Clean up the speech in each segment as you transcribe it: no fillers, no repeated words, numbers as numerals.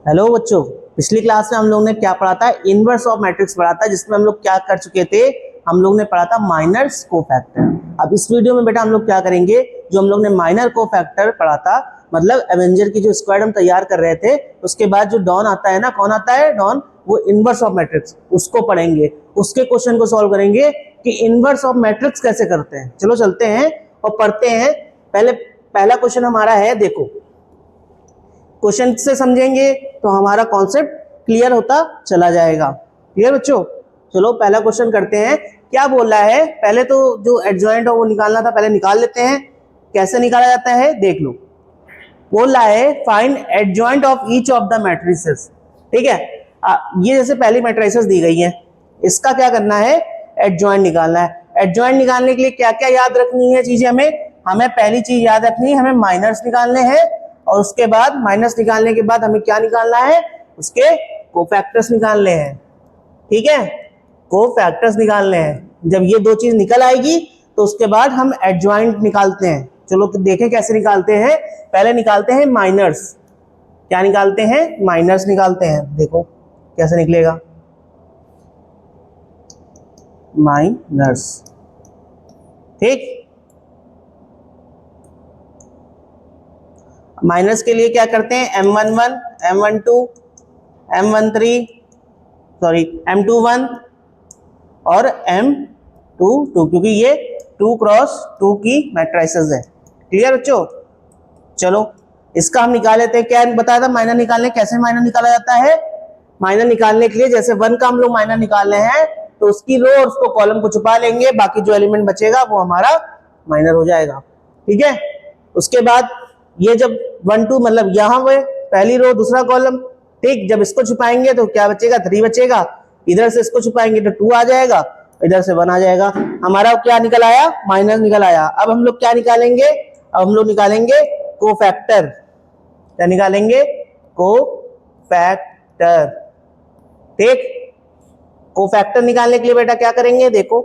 Hello बच्चों, पिछली class में हम लोग ने क्या पढ़ा था? इनवर्स ऑफ मैट्रिक्स पढ़ा था, जिसमें हम लोग क्या कर चुके थे? हम लोग ने पढ़ा था माइनर्स कोफैक्टर। अब इस वीडियो में बेटा हम लोग क्या करेंगे, जो हम लोग ने माइनर कोफैक्टर पढ़ा था, मतलब एवेंजर की जो स्क्वाड हम तैयार कर रहे थे, उसके बाद जो डॉन आता है ना, कौन आता है डॉन, वो इनवर्स ऑफ मैट्रिक्स, उसको पढ़ेंगे। उसके क्वेश्चन को सॉल्व करेंगे कि इनवर्स ऑफ मैट्रिक्स कैसे करते हैं। चलो चलते हैं और पढ़ते हैं। पहला क्वेश्चन हमारा है, देखो क्वेश्चन से समझेंगे तो हमारा कॉन्सेप्ट क्लियर होता चला जाएगा। क्लियर बच्चों? चलो पहला क्वेश्चन करते हैं। क्या बोल रहा है? पहले तो जो एडजॉइंट हो वो निकालना था, पहले निकाल लेते हैं। कैसे निकाला जाता है देख लो। बोल रहा है find adjoint of each of the matrices. ठीक है, ये जैसे पहली मैट्रिसेस दी गई है, इसका क्या करना है? एडजॉइंट निकालना है। एडजॉइंट निकालने के लिए क्या क्या याद रखनी है चीजें? हमें पहली चीज याद रखनी है, हमें माइनर्स निकालने हैं, और उसके बाद माइनस निकालने के बाद हमें क्या निकालना है? उसके कोफैक्टर्स निकालने हैं। ठीक है, कोफैक्टर्स निकालने हैं। जब ये दो चीज निकल आएगी तो उसके बाद हम एडजॉइंट निकालते हैं। चलो तो देखें कैसे निकालते हैं। पहले निकालते हैं माइनर्स। क्या निकालते हैं? माइनर्स निकालते हैं। देखो कैसे निकलेगा, माइनर्स। ठीक, माइनस के लिए क्या करते हैं? M11, M12, M13, sorry M21 और M22, क्योंकि ये 2x2 की मैट्रिसेस है। क्लियर बच्चों? चलो इसका हम निकाल लेते हैं। क्या बताया था माइनर निकालने? कैसे माइनर निकाला जाता है? माइनर निकालने के लिए जैसे 1 का हम लोग माइनर निकालने हैं, तो उसकी रो और उसको कॉलम को छुपा लेंगे, बाकी जो एलिमेंट बचेगा वो हमारा माइनर हो जाएगा। ठीक है, उसके बाद ये जब 1 2 मतलब यहाँ हुए, पहली रो दूसरा कॉलम। ठीक, जब इसको छुपाएंगे तो क्या बचेगा? 3 बचेगा। इधर से इसको छुपाएंगे तो 2 आ जाएगा, इधर से 1 आ जाएगा। हमारा क्या निकल आया? माइनस निकल आया। अब हम लोग क्या निकालेंगे? अब हम लोग निकालेंगे कोफैक्टर। क्या निकालेंगे? कोफैक्टर। ठीक, कोफैक्टर निकालने के लिए बेटा क्या करेंगे? देखो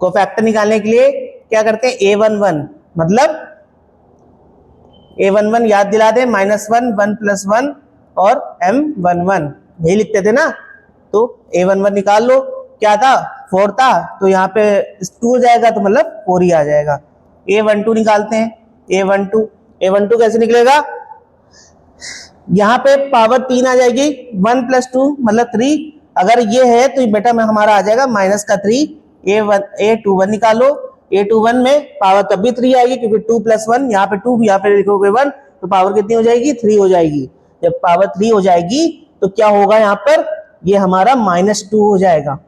कोफैक्टर निकालने के लिए क्या करते हैं? A11 मतलब A11 याद दिला दे, -1 1 + 1 और M11 यही लिखते थे ना। तो A11 निकाल लो। क्या था? 4 था, तो यहाँ पे 2 हो जाएगा, तो मतलब 4 ही आ जाएगा। A12 निकालते हैं। A12 कैसे निकलेगा? यहाँ पे पावर 3 आ जाएगी, 1 + 2 मतलब 3। अगर ये है तो बेटा में हमारा आ जाएगा -3। A21 निकालो। A21 में पावर तब भी 3 आएगी, क्योंकि 2 + 1, यहाँ पे 2, यहाँ पे लिखोगे 1, तो पावर कितनी हो जाएगी? 3 हो जाएगी। जब पावर 3 हो जाएगी तो क्या होगा? यहाँ पर ये हमारा -2 हो जाएगा।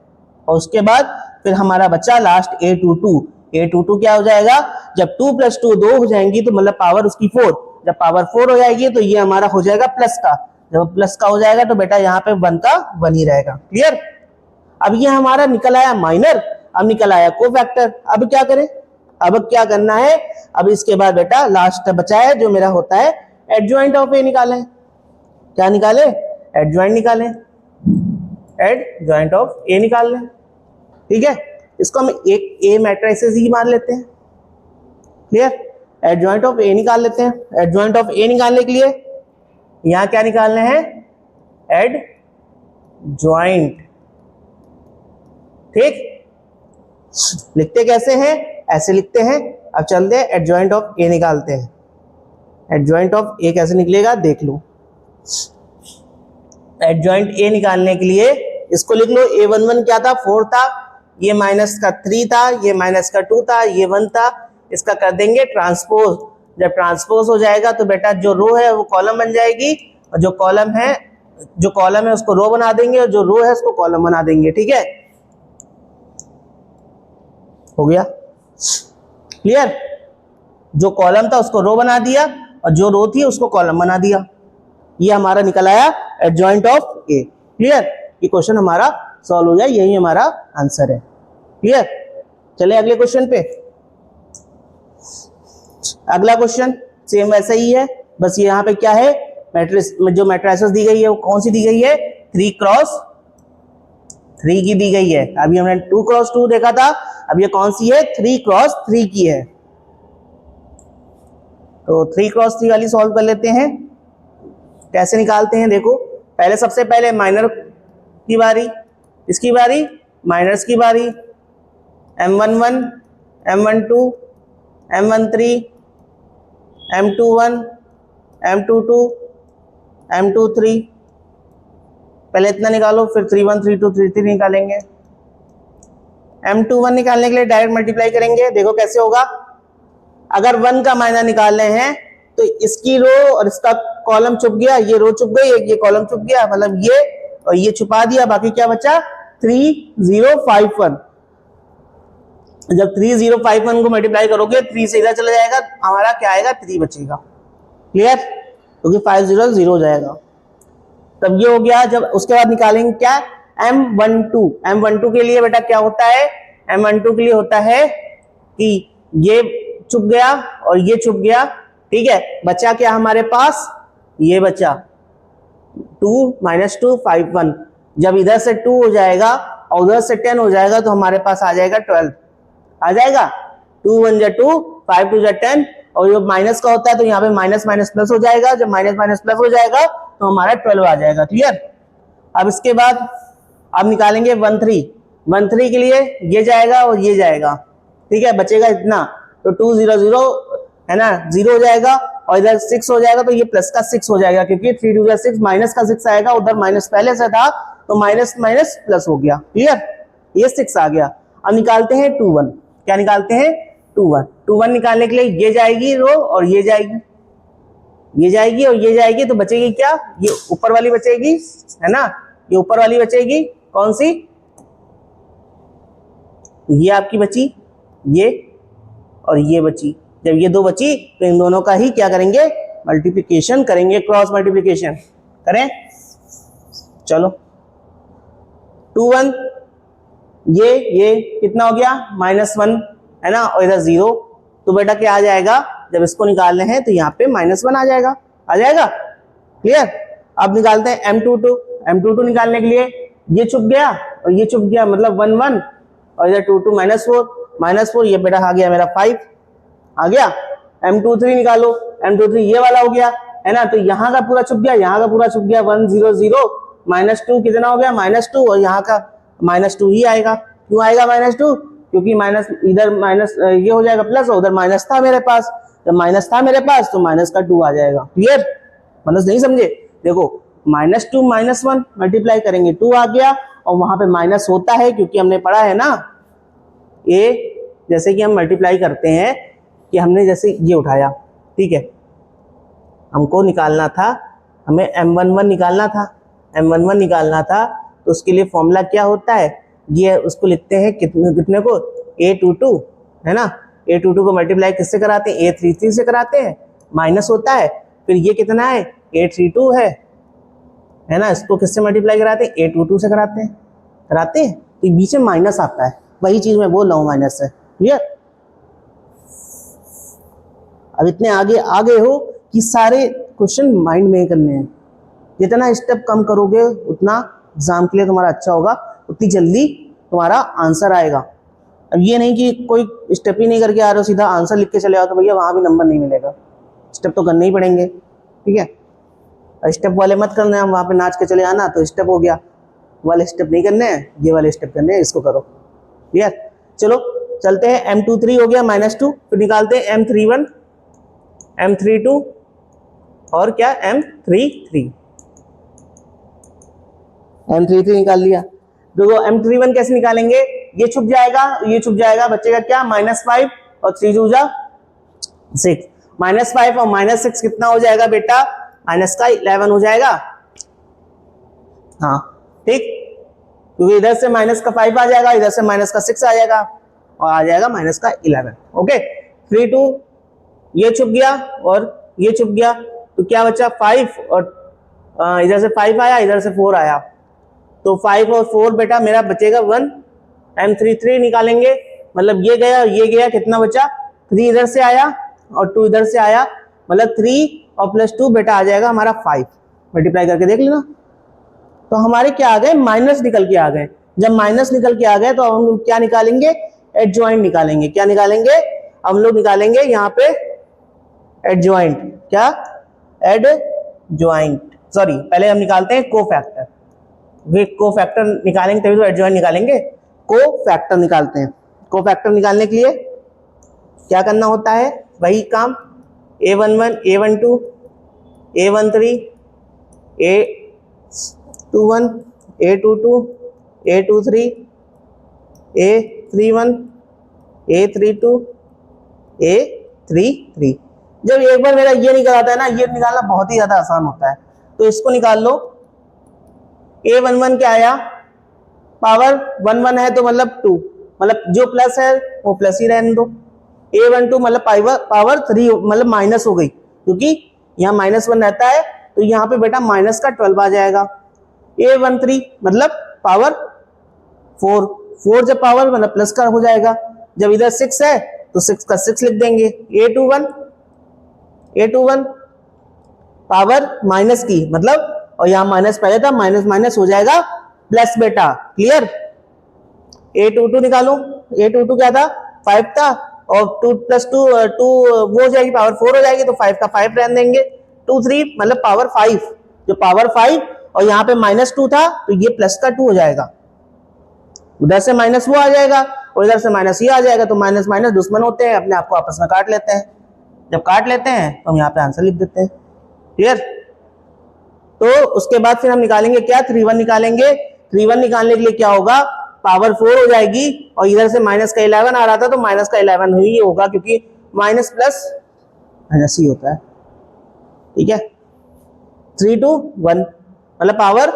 और उसके बाद फिर हमारा बच्चा लास्ट A22 क्या हो जाएगा? जब 2 + 2 2 हो जाएंगी, तो मतलब पावर उसकी 4। जब पावर 4 हो जाएगी तो ये हमारा हो जाएगा प्लस का। जब प्लस का हो जाएगा तो बेटा यहाँ पे 1 का 1 ही रहेगा। क्लियर? अब ये हमारा निकल आया माइनर, अब निकल आया कोफैक्टर। अब क्या करें? अब क्या करना है? अब इसके बाद बेटा लास्ट बचा है जो मेरा होता है एडजॉइंट ऑफ ए निकालें। क्या निकाले? एडजॉइंट निकालें। एडजॉइंट ऑफ ए निकाल लें। ठीक है, इसको हम एक ए मैट्रिसेस ही मान लेते हैं। क्लियर? एडजॉइंट ऑफ ए निकाल लेते हैं। एडजॉइंट ऑफ ए निकालने के लिए यहां क्या निकालने हैं? एडजॉइंट। ठीक, लिखते कैसे हैं? ऐसे लिखते हैं। अब चलते हैं एडजॉइंट ऑफ ए निकालते हैं। एडजॉइंट ऑफ ए कैसे निकलेगा देख लो। एडजॉइंट ए निकालने के लिए इसको लिख लो। A11 क्या था? 4 था, ये -3 था, ये -2 था, ये 1 था। इसका कर देंगे ट्रांसपोज। जब ट्रांसपोज हो जाएगा तो बेटा जो रो है वो कॉलम बन जाएगी, और जो कॉलम है उसको रो बना देंगे, और जो रो है उसको कॉलम बना देंगे। ठीक है, हो गया क्लियर? जो कॉलम था उसको रो बना दिया, और जो रो थी उसको कॉलम बना दिया। ये हमारा निकल आया एडजॉइंट ऑफ ए। क्लियर? ये क्वेश्चन हमारा सॉल्व हो गया, यही हमारा आंसर है। क्लियर? चले अगले क्वेश्चन पे। अगला क्वेश्चन सेम वैसा ही है, बस यहाँ पे क्या है? मैट्रिक्स जो मैट्रिसेस दी गई है वो कौन सी दी गई है? 3x3 की दी गई है। अभी हमने 2x2 देखा था, अब ये कौन सी है? 3x3 की है। तो 3x3 वाली सॉल्व कर लेते हैं। कैसे निकालते हैं देखो, पहले सबसे पहले माइनर की बारी, इसकी बारी, माइनर्स की बारी, M11, M12, M13, M21, M22, M23, पहले इतना निकालो, फिर 31, 32, 33 निकालेंगे। M21 निकालने के लिए डायरेक्ट मल्टीप्लाई करेंगे, देखो कैसे होगा। अगर 1 का माइनर निकालने हैं तो इसकी रो और इसका कॉलम छुप गया, ये रो छुप गई, ये कॉलम छुप गया, मतलब ये और ये छुपा दिया, बाकी क्या बचा 3051। जब 3051 को मल्टीप्लाई करोगे 3 से इधर चला जाएगा, हमारा क्या आएगा 3 बचेगा। क्लियर, क्योंकि 50 0 हो जाएगा। तब ये हो गया। जब उसके बाद निकालेंगे क्या M12। M12 के लिए बेटा क्या होता है, M12 के लिए होता है कि ये छुप गया और ये छुप गया, ठीक है। बचा क्या हमारे पास, ये बचा 2 - 2 5 1। जब इधर से 2 हो जाएगा और उधर से 10 हो जाएगा तो हमारे पास आ जाएगा 12, आ जाएगा। 2 1 जा 2, 5 2 जा 10, और जो माइनस का होता है तो यहाँ पे माइनस माइनस प्लस हो जाएगा। जब माइनस माइनस प्लस हो जाएगा तो हमारा 12 आ जाएगा। क्लियर। अब इसके बाद अब निकालेंगे 13। 13 के लिए ये जाएगा और ये जाएगा, ठीक है, बचेगा इतना, तो 2 0 0 है ना, 0 हो जाएगा, और इधर 6 हो जाएगा तो ये प्लस का 6 हो जाएगा, क्योंकि 3 2 6 माइनस का 6 आएगा, उधर माइनस पहले से था तो माइनस माइनस प्लस हो गया। क्लियर, ये 6 आ गया। अब निकालते हैं 2 1। क्या निकालते हैं 2 1। 2 1 निकालने के लिए ये जाएगी रो और ये जाएगी, ये जाएगी और ये जाएगी, तो बचेगी क्या, ये ऊपर वाली बचेगी, है ना, ये ऊपर वाली बचेगी, कौन सी, ये आपकी बची, ये और ये बची। जब ये दो बची तो इन दोनों का ही क्या करेंगे, मल्टीप्लिकेशन करेंगे, क्रॉस मल्टीप्लिकेशन करें। चलो 2 1, ये कितना हो गया -1, है ना, और इधर 0, तो बेटा क्या आ जाएगा, जब इसको निकालने हैं तो यहाँ पे -1 आ जाएगा, आ जाएगा। क्लियर। अब निकालते हैं M22। M22 निकालने के लिए ये छुप गया और ये छुप गया, मतलब 1 1, और इधर 2 2 -4, ये बेटा आ गया मेरा 5 आ गया। M23 निकालो, M23 ये वाला हो गया, है ना, तो यहाँ का पूरा छुप गया, यहाँ का पूरा छुप गया, 1 0 0 -2 कितना हो गया -2, और यहाँ का -2 ही आएगा। क्यों आएगा -2, क्योंकि माइनस इधर माइनस ये हो जाएगा प्लस, और उधर माइनस था मेरे पास, जब माइनस था मेरे पास तो माइनस का 2 आ जाएगा। क्लियर, माइनस नहीं समझे, देखो -2 -1 मल्टीप्लाई करेंगे 2 आ गया, और वहां पे माइनस होता है क्योंकि हमने पढ़ा है ना, ये जैसे कि हम मल्टीप्लाई करते हैं कि हमने जैसे ये उठाया, ठीक है, हमको निकालना था, हमें M11 निकालना था, M11 निकालना था, तो उसके लिए फॉर्मूला क्या होता है, ये उसको लिखते हैं कितने को, A22, है ना, A22 को मल्टीप्लाई किससे कराते हैं, A33 से कराते हैं, माइनस होता है, फिर ये कितना है A32 है ना, इसको किससे मल्टीप्लाई कराते हैं, A22 से कराते हैं, तो बीच में माइनस आता है, वही चीज मैं बोल रहा हूँ माइनस से। क्लियर। अब इतने आगे हो कि सारे क्वेश्चन माइंड में करने हैं, जितना स्टेप कम करोगे उतना एग्जाम के लिए तुम्हारा अच्छा होगा, उतनी जल्दी तुम्हारा आंसर आएगा। अब ये नहीं कि कोई स्टेप ही नहीं करके आ रहे हो, सीधा आंसर लिख के चले आओ, तो भैया वहां भी नंबर नहीं मिलेगा, स्टेप तो करने ही पड़ेंगे। ठीक है, स्टेप वाले मत करना है, वहां पे नाच के चले आना तो स्टेप हो गया, वाले स्टेप नहीं करने हैं, ये वाले स्टेप करने हैं, इसको करो। क्लियर। चलो चलते हैं, M23 हो गया -2, फिर निकालते हैं M31, M32 और क्या M33 निकाल लिया। देखो M31 कैसे निकालेंगे, ये छुप जाएगा, ये छुप जाएगा, बचेगा क्या -5 और 3 2 जा 6, -5 और -6 कितना हो जाएगा बेटा, -11 हो जाएगा। हाँ ठीक, क्योंकि इधर से -5 आ जाएगा, इधर से -6 आ जाएगा, और आ जाएगा -11। ओके, 3 2 ये छुप गया और ये छुप गया, तो क्या बचा 5, और इधर से 5 आया, इधर से 4 आया, तो 5 और 4 बेटा मेरा बचेगा 1। M33 निकालेंगे, मतलब ये गया और ये गया, कितना बचा 3 इधर से आया और 2 इधर से आया, मतलब 3 और +2 बेटा आ जाएगा हमारा 5। मल्टीप्लाई करके देख लेना, तो हमारे क्या आ गए, माइनस निकल के आ गए। जब माइनस निकल के आ गए तो हम क्या निकालेंगे, एडजॉइंट निकालेंगे। क्या निकालेंगे, हम लोग निकालेंगे यहाँ पे एडजॉइंट, क्या एडजॉइंट, सॉरी, पहले हम निकालते हैं कोफैक्टर। कोफैक्टर निकालेंगे तभी तो एडजॉइंट निकालेंगे। कोफैक्टर निकालते हैं। कोफैक्टर निकालने के लिए क्या करना होता है, वही काम, A11, A12, A13, A21, A22, A23, A31, A32, A33। जब एक बार मेरा ये निकल आता है ना, ये निकालना बहुत ही ज्यादा आसान होता है, तो इसको निकाल लो। A11 क्या आया, पावर 1 है तो मतलब 2, मतलब जो प्लस है वो प्लस ही रहने दो। A12 मतलब पावर 3 मतलब माइनस हो गई, क्योंकि यहाँ -1 रहता है तो यहाँ पे बेटा माइनस का 12 आ जाएगा। A13 मतलब पावर 4 जब पावर मतलब प्लस का हो जाएगा। जब इधर 6 है तो 6 का 6 लिख देंगे। A21 पावर माइनस की मतलब, और यहाँ माइनस पहले था, माइनस माइनस हो जाएगा प्लस बेटा, क्लियर। A22 निकालो। A22 क्या था, 5 था, और 2 + 2 वो हो जाएगी, पावर 4 हो जाएगी, तो 5 का 5 रहने देंगे। 23 मतलब पावर 5, जो पावर 5 और यहाँ पे -2 था तो ये प्लस का 2 हो जाएगा। उधर से माइनस वो आ जाएगा और इधर से माइनस ये आ जाएगा, तो माइनस माइनस दुश्मन होते हैं, अपने आप को आपस में काट लेते हैं। जब काट लेते हैं तो हम यहाँ पे आंसर लिख देते हैं, क्लियर। तो उसके बाद फिर हम निकालेंगे क्या, 31 निकालेंगे। 31 निकालने के लिए क्या होगा, पावर 4 हो जाएगी, और इधर से माइनस का 11 आ रहा था तो माइनस का 11 ही होगा, क्योंकि माइनस प्लस माइनस ही होता है, ठीक है। 3 to 1 मतलब पावर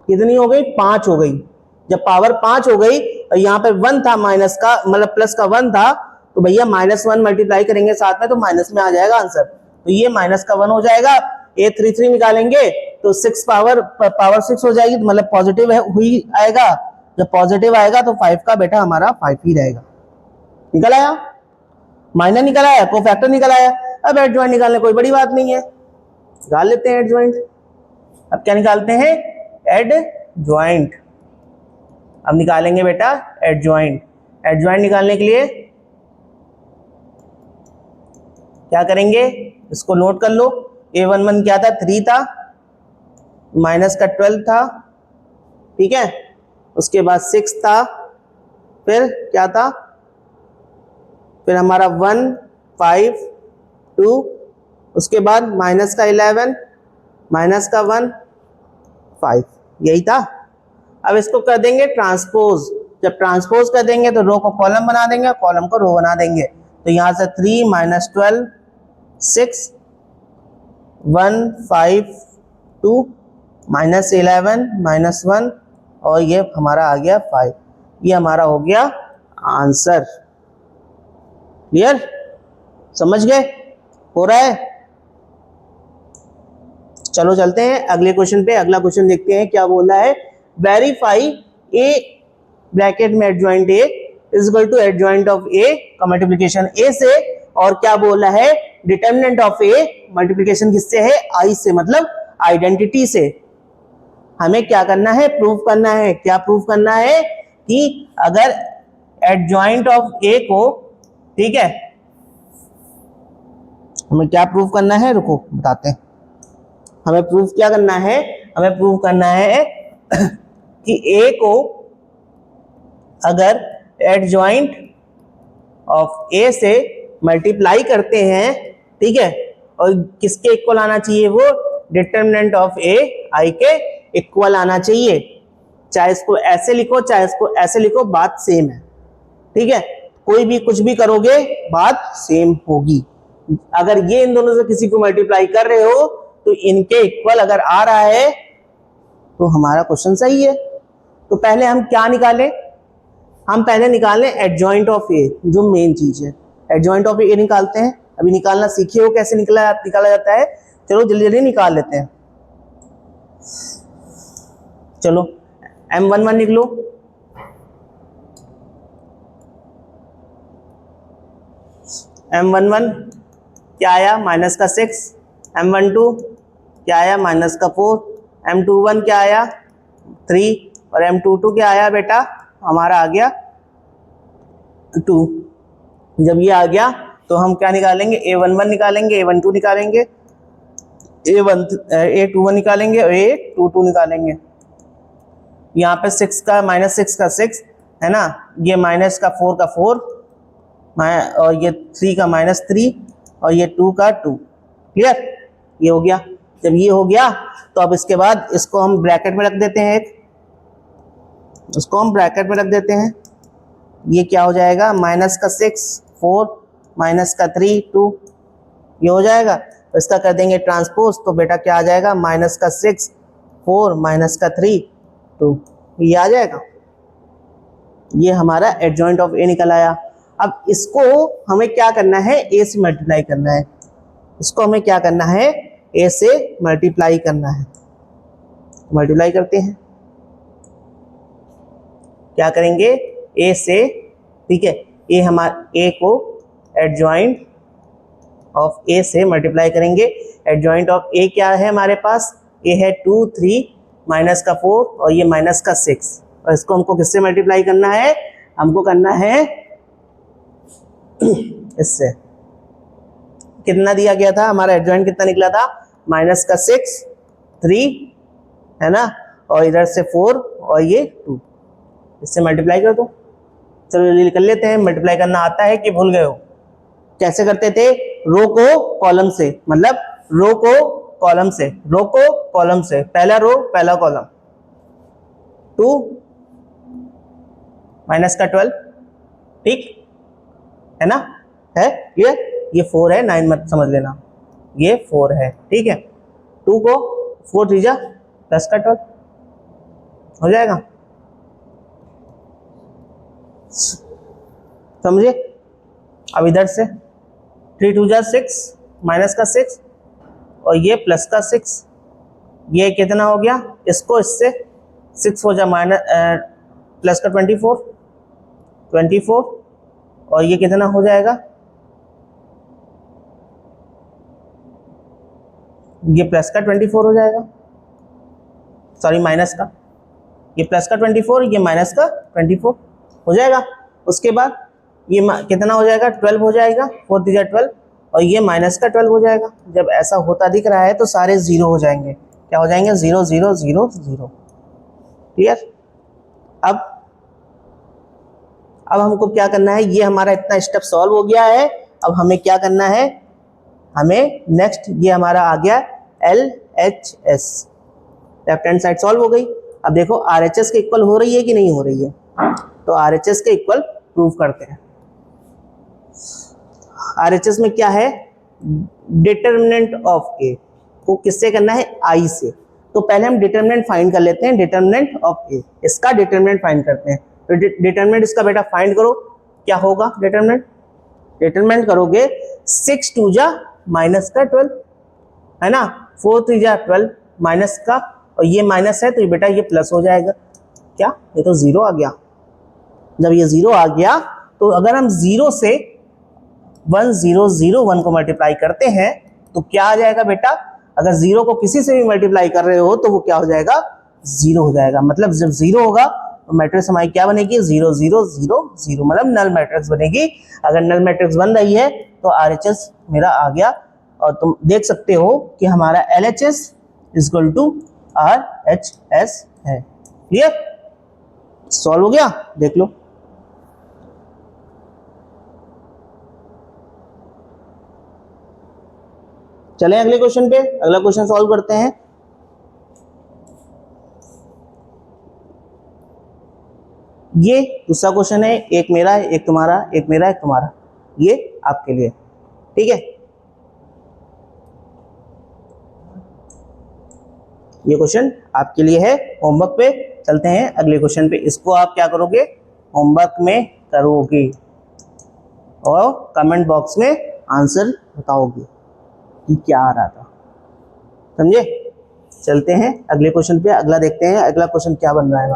कितनी हो गई, 5 हो गई। जब पावर 5 हो गई और यहाँ पे 1 था माइनस का, मतलब प्लस का 1 था, तो भैया -1 मल्टीप्लाई करेंगे साथ में तो माइनस में आ जाएगा आंसर, तो ये माइनस का 1 हो जाएगा। A33 निकालेंगे तो 6 पावर 6 हो जाएगी, तो मतलब पॉजिटिव हुई आएगा। जब पॉजिटिव आएगा तो 5 का बेटा हमारा 5 ही रहेगा। निकल आया, माइनर निकल आया, कोफैक्टर निकल आया। अब एडजॉइंट निकालने कोई बड़ी बात नहीं है, निकाल लेते हैं एडजॉइंट। अब क्या निकालते हैं, एडजॉइंट। अब निकालेंगे बेटा एडजॉइंट। एडजॉइंट निकालने के लिए क्या करेंगे, इसको नोट कर लो। A11 क्या था, 3 था, माइनस का 12 था, ठीक है। उसके बाद 6 था, फिर क्या था, फिर हमारा 1 5 2, उसके बाद माइनस का 11, माइनस का 1 5, यही था। अब इसको कर देंगे ट्रांसपोज। जब ट्रांसपोज कर देंगे तो रो को कॉलम बना देंगे, कॉलम को रो बना देंगे। तो यहां से 3 - 12 6 1 5 2 -11 -1, और ये हमारा आ गया 5। ये हमारा हो गया आंसर, क्लियर, समझ गए, हो रहा है। चलो चलते हैं अगले क्वेश्चन पे। अगला क्वेश्चन देखते हैं क्या बोला है, वेरीफाई ए ब्रैकेट में adjoint A is equal to adjoint of A का मल्टीप्लिकेशन ए से, और क्या बोला है, डिटर्मिनेंट ऑफ ए मल्टीप्लिकेशन किससे है, आई से, मतलब आइडेंटिटी से। हमें क्या करना है, प्रूव करना है। क्या प्रूव करना है, कि अगर एडजॉइंट ऑफ ए को, ठीक है, हमें क्या प्रूव करना है, रुको बताते हैं। हमें प्रूफ क्या करना है, हमें प्रूव करना है कि ए को अगर एडजॉइंट ऑफ ए से मल्टीप्लाई करते हैं, ठीक है, और किसके इक्वल आना चाहिए, वो डिटर्मिनेंट ऑफ ए आई के इक्वल आना चाहिए। चाहे इसको ऐसे लिखो चाहे इसको ऐसे लिखो, बात सेम है, ठीक है। कोई भी कुछ भी करोगे बात सेम होगी। अगर ये इन दोनों से किसी को मल्टीप्लाई कर रहे हो तो इनके इक्वल अगर आ रहा है तो हमारा क्वेश्चन सही है। तो पहले हम क्या निकालें, हम पहले निकालें एडजॉइंट ऑफ ए, जो मेन चीज है। एडजॉइंट ऑफ ए निकालते हैं। अभी निकालना सीखे हो कैसे निकाला जाता है, चलो जल्दी जल्दी निकाल लेते हैं। चलो M11 निकलो, M11 क्या आया, माइनस का 6, M12 क्या आया, माइनस का 4, M21 क्या आया 3, और M22 क्या आया बेटा, हमारा आ गया 2। जब ये आ गया तो हम क्या निकालेंगे, A11 निकालेंगे, A12 निकालेंगे। A21 निकालेंगे और A22 निकालेंगे। यहाँ पे 6 का -6 का 6 है ना, ये -4 का 4 और ये 3 का -3 और ये 2 का 2। क्लियर, ये हो गया। जब ये हो गया तो अब इसके बाद इसको हम ब्रैकेट में रख देते हैं, इसको हम ब्रैकेट में रख देते हैं। ये क्या हो जाएगा, -6 4 -3 2, ये हो जाएगा। तो इसका कर देंगे ट्रांसपोज, तो बेटा क्या आ जाएगा, -6 4 -3 2, ये आ जाएगा। ये हमारा एडजॉइंट ऑफ ए निकल आया। अब इसको हमें क्या करना है, ए से मल्टीप्लाई करना है। इसको हमें क्या करना है, ए से मल्टीप्लाई करना है। मल्टीप्लाई करते हैं, क्या करेंगे, ए से, ठीक है, ए हमारे ए को एडजॉइंट ऑफ ए से मल्टीप्लाई करेंगे। एडजॉइंट ऑफ ए क्या है हमारे पास, ए है 2 3 -4 और ये -6, और इसको हमको किससे मल्टीप्लाई करना है, हमको करना है इससे। कितना दिया गया था, हमारा एडजॉइंट कितना निकला था, -6 3 है ना, और इधर से 4 और ये 2, इससे मल्टीप्लाई कर दो। चलो कर लेते हैं, मल्टीप्लाई करना आता है कि भूल गए हो, कैसे करते थे, रो को कॉलम से, मतलब रो को कॉलम से, रो को कॉलम से, पहला रो पहला कॉलम, 2 -12, ठीक है ना, है ये 4 है, 9 मत समझ लेना, ये 4 है, ठीक है। 2 को 4 3 +12 हो जाएगा, समझे। अब इधर से 3 2 6 -6 और ये +6, ये कितना हो गया, इसको इससे 6 हो जा +24 और ये कितना हो जाएगा, ये +24 हो जाएगा, सॉरी माइनस का, ये +24 ये -24 हो जाएगा। उसके बाद ये कितना हो जाएगा, 12 हो जाएगा, 4 3 12 और ये -12 हो जाएगा। जब ऐसा होता दिख रहा है तो सारे 0 हो जाएंगे, क्या हो जाएंगे, 0 0 0 0। क्लियर। अब हमको क्या करना है, ये हमारा इतना स्टेप सॉल्व हो गया है। अब हमें क्या करना है, हमें नेक्स्ट ये हमारा आ गया LHS, left hand side solve हो गई। अब देखो RHS के इक्वल हो रही है कि नहीं हो रही है, तो RHS के इक्वल प्रूव करते हैं। RHS में क्या है, डिटर्मिनेंट ऑफ ए को किससे करना है, I से। तो पहले हम डिटर्मिनेंट फाइंड कर लेते हैं, डिटर्मिनेंट ऑफ ए, इसका डिटर्मिनेंट फाइंड करते हैं। तो डिटर्मिनेंट इसका बेटा फाइंड करो, क्या होगा डिटर्मिनेंट करोगे 6 2 -12 है ना, 4 3 12 माइनस का, और ये माइनस है तो ये बेटा ये प्लस हो जाएगा, क्या, ये तो 0 आ गया। जब ये 0 आ गया तो अगर हम 0 से 1 0 0 1 को मल्टीप्लाई करते हैं तो क्या आ जाएगा बेटा, अगर 0 को किसी से भी मल्टीप्लाई कर रहे हो तो वो क्या हो जाएगा, 0 हो जाएगा। मतलब जब 0 होगा तो मैट्रिक्स हमारी क्या बनेगी, 0 0 0 0, मतलब नल मैट्रिक्स बनेगी। अगर नल मैट्रिक्स बन रही है तो RHS मेरा आ गया, और तुम देख सकते हो कि हमारा LHS इक्वल टू RHS है। क्लियर, सॉल्व हो गया, देख लो। चलें अगले क्वेश्चन पे, अगला क्वेश्चन सॉल्व करते हैं। ये दूसरा क्वेश्चन है, एक मेरा एक तुम्हारा, एक मेरा एक तुम्हारा, ये आपके लिए, ठीक है। ये क्वेश्चन आपके लिए है। होमवर्क पे चलते हैं अगले क्वेश्चन पे। इसको आप क्या करोगे, होमवर्क में करोगे और कमेंट बॉक्स में आंसर बताओगे कि क्या आ रहा था, समझे। चलते हैं अगले क्वेश्चन पे, अगला देखते हैं अगला क्वेश्चन क्या बन रहा है।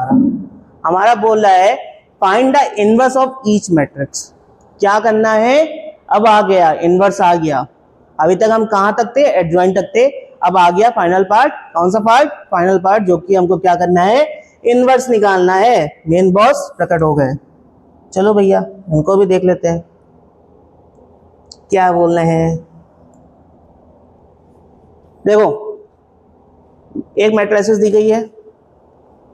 हमारा बोल रहा है find the inverse of each matrix. क्या करना है, अब आ गया इनवर्स आ गया। अभी तक हम कहां तक थे, एडजॉइंट तक थे। अब आ गया फाइनल पार्ट। कौन सा पार्ट, फाइनल पार्ट, जो कि हमको क्या करना है, इनवर्स निकालना है। मेन बॉस प्रकट हो गए। चलो भैया उनको भी देख लेते हैं क्या बोल रहे हैं। देखो एक मैट्रिसेस दी गई है,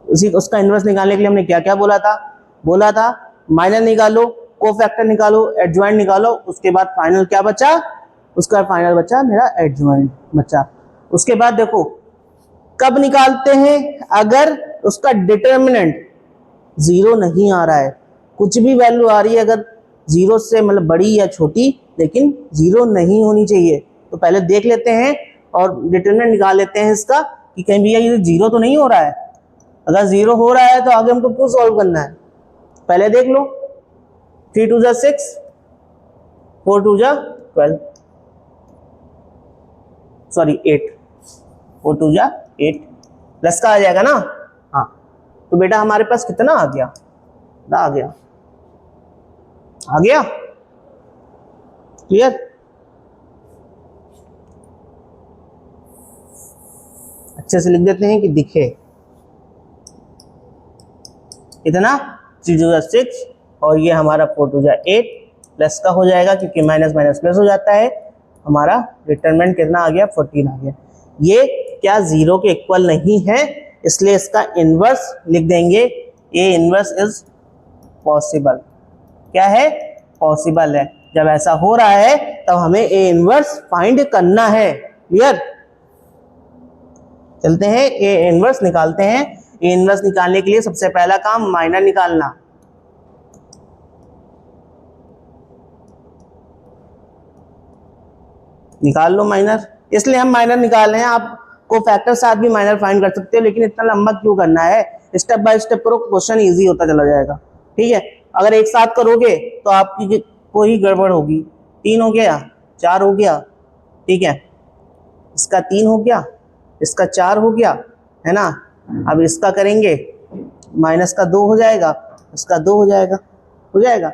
उसी उसका इन्वर्स निकालने के लिए हमने क्या क्या बोला था माइनर निकालो, कोफैक्टर निकालो, एडजॉइंट निकालो, उसके बाद फाइनल क्या बचा, उसका फाइनल बचा मेरा एडजॉइंट बचा। उसके बाद देखो कब निकालते हैं, अगर उसका डिटर्मिनेंट जीरो नहीं आ रहा है, कुछ भी वैल्यू आ रही है अगर जीरो से मतलब बड़ी या छोटी लेकिन जीरो नहीं होनी चाहिए, तो पहले देख लेते हैं और डिटर्मिनेंट निकाल लेते हैं इसका कि कहीं भैया ये जीरो तो नहीं हो रहा है। अगर जीरो हो रहा है तो आगे हमको क्यों सॉल्व करना है, पहले देख लो। 3 2 जा 6, 4 2 जा 12, सॉरी 8, 4 2 जा 8 प्लस का आ जाएगा ना। हाँ तो बेटा हमारे पास कितना आ गया, आ गया क्लियर। अच्छे से लिख देते हैं कि दिखे इतना 3 2 जा 6 और ये हमारा 4 2 जा 8 प्लस का हो जाएगा क्योंकि माइनस माइनस प्लस हो जाता है। हमारा डिटरमिनेंट कितना आ गया, 14 आ गया। ये क्या जीरो के इक्वल नहीं है, इसलिए इसका इनवर्स लिख देंगे। ए इनवर्स इज पॉसिबल, क्या है, पॉसिबल है। जब ऐसा हो रहा है तब हमें ए इनवर्स फाइंड करना है, क्लियर। चलते हैं ए इनवर्स निकालते हैं। ए इनवर्स निकालने के लिए सबसे पहला काम माइनर निकालना। निकाल लो माइनर, इसलिए हम माइनर निकाल रहे हैं। आप को फैक्टर साथ भी माइनर फाइंड कर सकते हो, लेकिन इतना लंबा क्यों करना है, स्टेप बाय स्टेप करो, क्वेश्चन इजी होता चला जाएगा। ठीक है, अगर एक साथ करोगे तो आपकी कोई गड़बड़ होगी। 3 हो गया, 4 हो गया, ठीक है, इसका 3 हो गया, इसका 4 हो गया, है ना। अब इसका करेंगे माइनस का 2 हो जाएगा, इसका 2 हो जाएगा।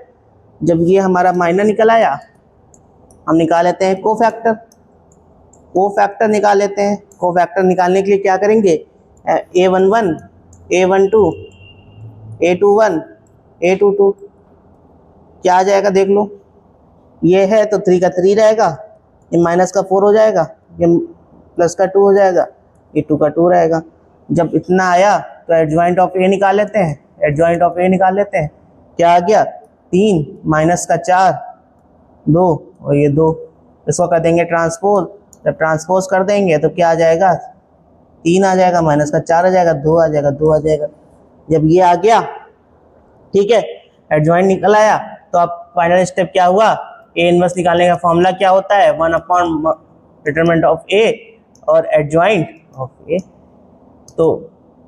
जब ये हमारा माइनर निकल आया, हम निकाल लेते हैं कोफैक्टर निकाल लेते हैं। कोफैक्टर निकालने के लिए क्या करेंगे, A11, A12, A21, A22 क्या आ जाएगा देख लो। ये है तो 3 का 3 रहेगा, ये माइनस का 4 हो जाएगा, ये प्लस का 2 हो जाएगा, ये 2 का 2 रहेगा। जब इतना आया तो एडजॉइंट ऑफ ए निकाल लेते हैं। क्या आ गया, 3 माइनस का 4 2 और ये 2, इसको कर देंगे ट्रांसपोज। जब ट्रांसपोज कर देंगे तो क्या आ जाएगा, 3 आ जाएगा, माइनस का 4 आ जाएगा, 2 आ जाएगा। जब ये आ गया, ठीक है, एडजॉइंट निकल आया, तो अब फाइनल स्टेप क्या हुआ, ए इनवर्स निकालने का फॉर्मूला क्या होता है, 1 डिटरमिनेंट ऑफ ए और एडजॉइंट ऑफ ए। तो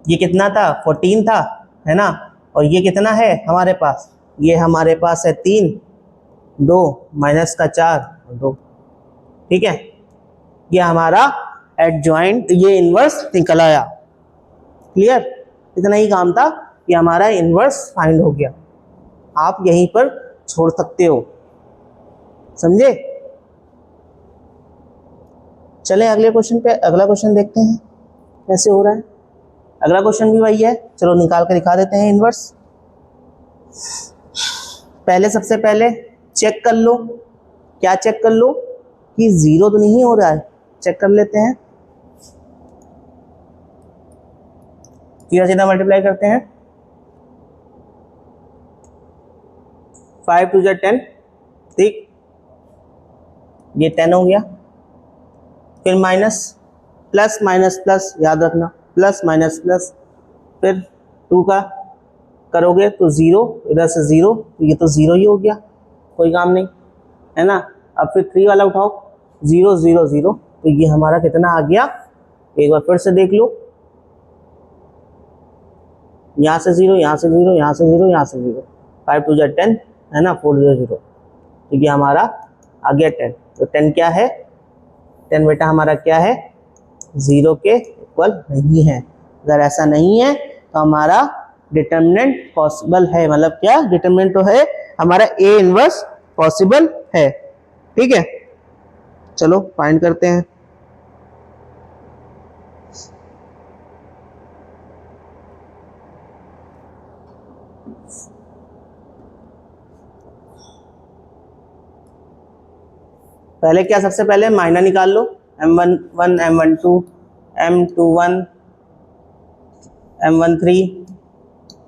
ये कितना था, 14 था, है ना, और ये कितना है हमारे पास, ये हमारे पास है 3, 2 माइनस का 4 और 2, ठीक है। ये हमारा एडजॉइंट, ये इनवर्स निकल आया, क्लियर। इतना ही काम था, ये हमारा इनवर्स फाइंड हो गया। आप यहीं पर छोड़ सकते हो, समझे। चलें अगले क्वेश्चन पे, अगला क्वेश्चन देखते हैं कैसे हो रहा है। अगला क्वेश्चन भी वही है, चलो निकाल कर दिखा देते हैं इनवर्स। सबसे पहले चेक कर लो, क्या चेक कर लो कि जीरो तो नहीं हो रहा है, चेक कर लेते हैं। सीधा मल्टीप्लाई करते हैं, 5 2 जा 10, ठीक, ये 10 हो गया। फिर माइनस प्लस माइनस प्लस, याद रखना प्लस माइनस प्लस, फिर 2 का करोगे तो 0, इधर से 0, तो ये तो 0 ही हो गया, कोई काम नहीं, है ना। अब फिर 3 वाला उठाओ, 0 0 0, तो ये हमारा कितना आ गया, एक बार फिर से देख लो, यहाँ से 0, यहाँ से 0, यहाँ से 0, यहाँ से 0, 5 2 जा 10, है ना, 4 0 0, तो ये हमारा आ गया 10। तो 10 क्या है, 10 बेटा हमारा क्या है, 0 के इक्वल नहीं है। अगर ऐसा नहीं है तो हमारा डिटर्मिनेंट पॉसिबल है, मतलब क्या, डिटर्मिनेंट तो है हमारा ए इनवर्स पॉसिबल है, ठीक है। चलो फाइंड करते हैं। पहले क्या, सबसे पहले माइनर निकाल लो, M11 M12 M21 M13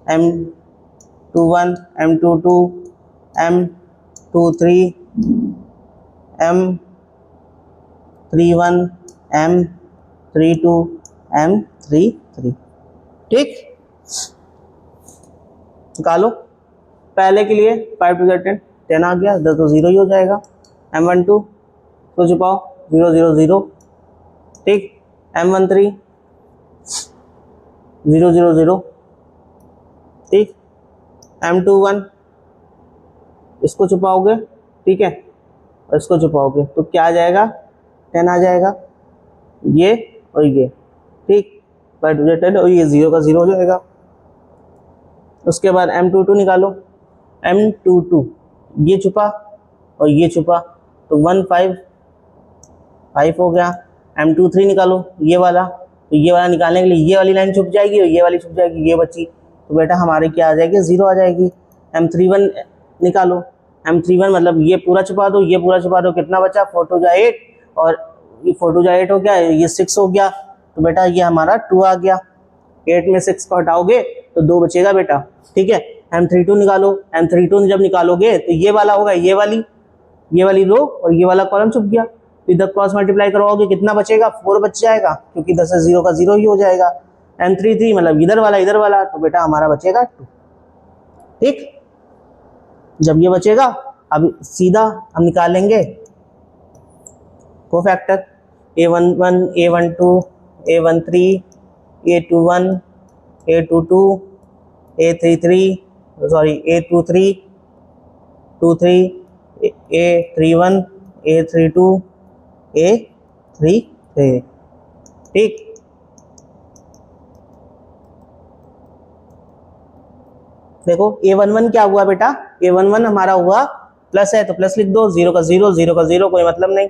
M21 M22 M23 M31 M32 M33। ठीक, निकालो। पहले के लिए 5 टू 10 10 आ गया, 10 तो 0 ही हो जाएगा। M12 तो छुपाओ 0 0 0। ठीक, M13 0 0 0। ठीक, M21 इसको छुपाओगे, ठीक है, और इसको छुपाओगे तो क्या आ जाएगा, 10 आ जाएगा, ये और ये। ठीक, 5 टू 10 और ये 0 का 0 हो जाएगा। उसके बाद M22 निकालो। M22 ये छुपा और ये छुपा तो 1 5 5 हो गया। M23 निकालो ये वाला, तो ये वाला निकालने के लिए ये वाली लाइन छुप जाएगी और ये वाली छुप जाएगी, ये बची, तो बेटा हमारे क्या आ जाएगी, 0 आ जाएगी। M31 निकालो। M31 मतलब ये पूरा छुपा दो, ये पूरा छुपा दो, कितना बचा, 4 टू 8 और ये 4 टू 8 हो गया, ये 6 हो गया, तो बेटा ये हमारा 2 आ गया। 8 में 6 को हटाओगे तो 2 बचेगा बेटा। ठीक है, M32 निकालो। M32 जब निकालोगे तो ये वाला होगा, ये वाली रो और ये वाला कॉलम छुप गया, तो इधर क्रॉस मल्टीप्लाई करवाओगे कितना बचेगा, 4 बच जाएगा, क्योंकि 10 से 0 का 0 ही हो जाएगा। M33 मतलब इधर वाला, तो बेटा हमारा बचेगा 2। ठीक, जब ये बचेगा अब सीधा हम निकालेंगे cofactor, A11 A12 A13 A21 A22 A33 sorry A23 23 A31 A32 A33। ठीक, देखो A11 क्या हुआ बेटा, A11 हमारा हुआ प्लस है तो प्लस लिख दो, 0 का 0 0 का 0 कोई मतलब नहीं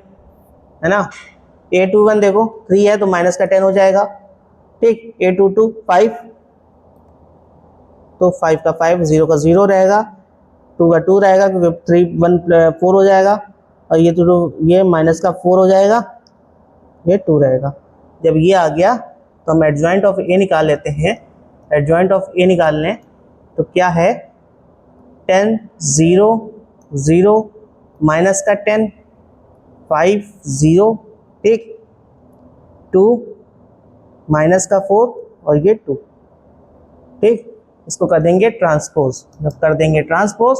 है ना। A21 देखो 3 है तो माइनस का 10 हो जाएगा। ठीक, A22 5 तो 5 का 5, 0 का 0 रहेगा, 2 का 2 रहेगा क्योंकि 3 1 4 हो जाएगा, और ये तो ये माइनस का 4 हो जाएगा, ये 2 रहेगा। जब ये आ गया तो हम एडजॉइंट ऑफ ए निकाल लेते हैं। एडजॉइंट ऑफ ए निकाल लें तो क्या है, 10 0 0 माइनस का 10 5 0। ठीक, 2 माइनस का 4 और ये 2। ठीक, इसको कर देंगे ट्रांसपोज। जब कर देंगे ट्रांसपोज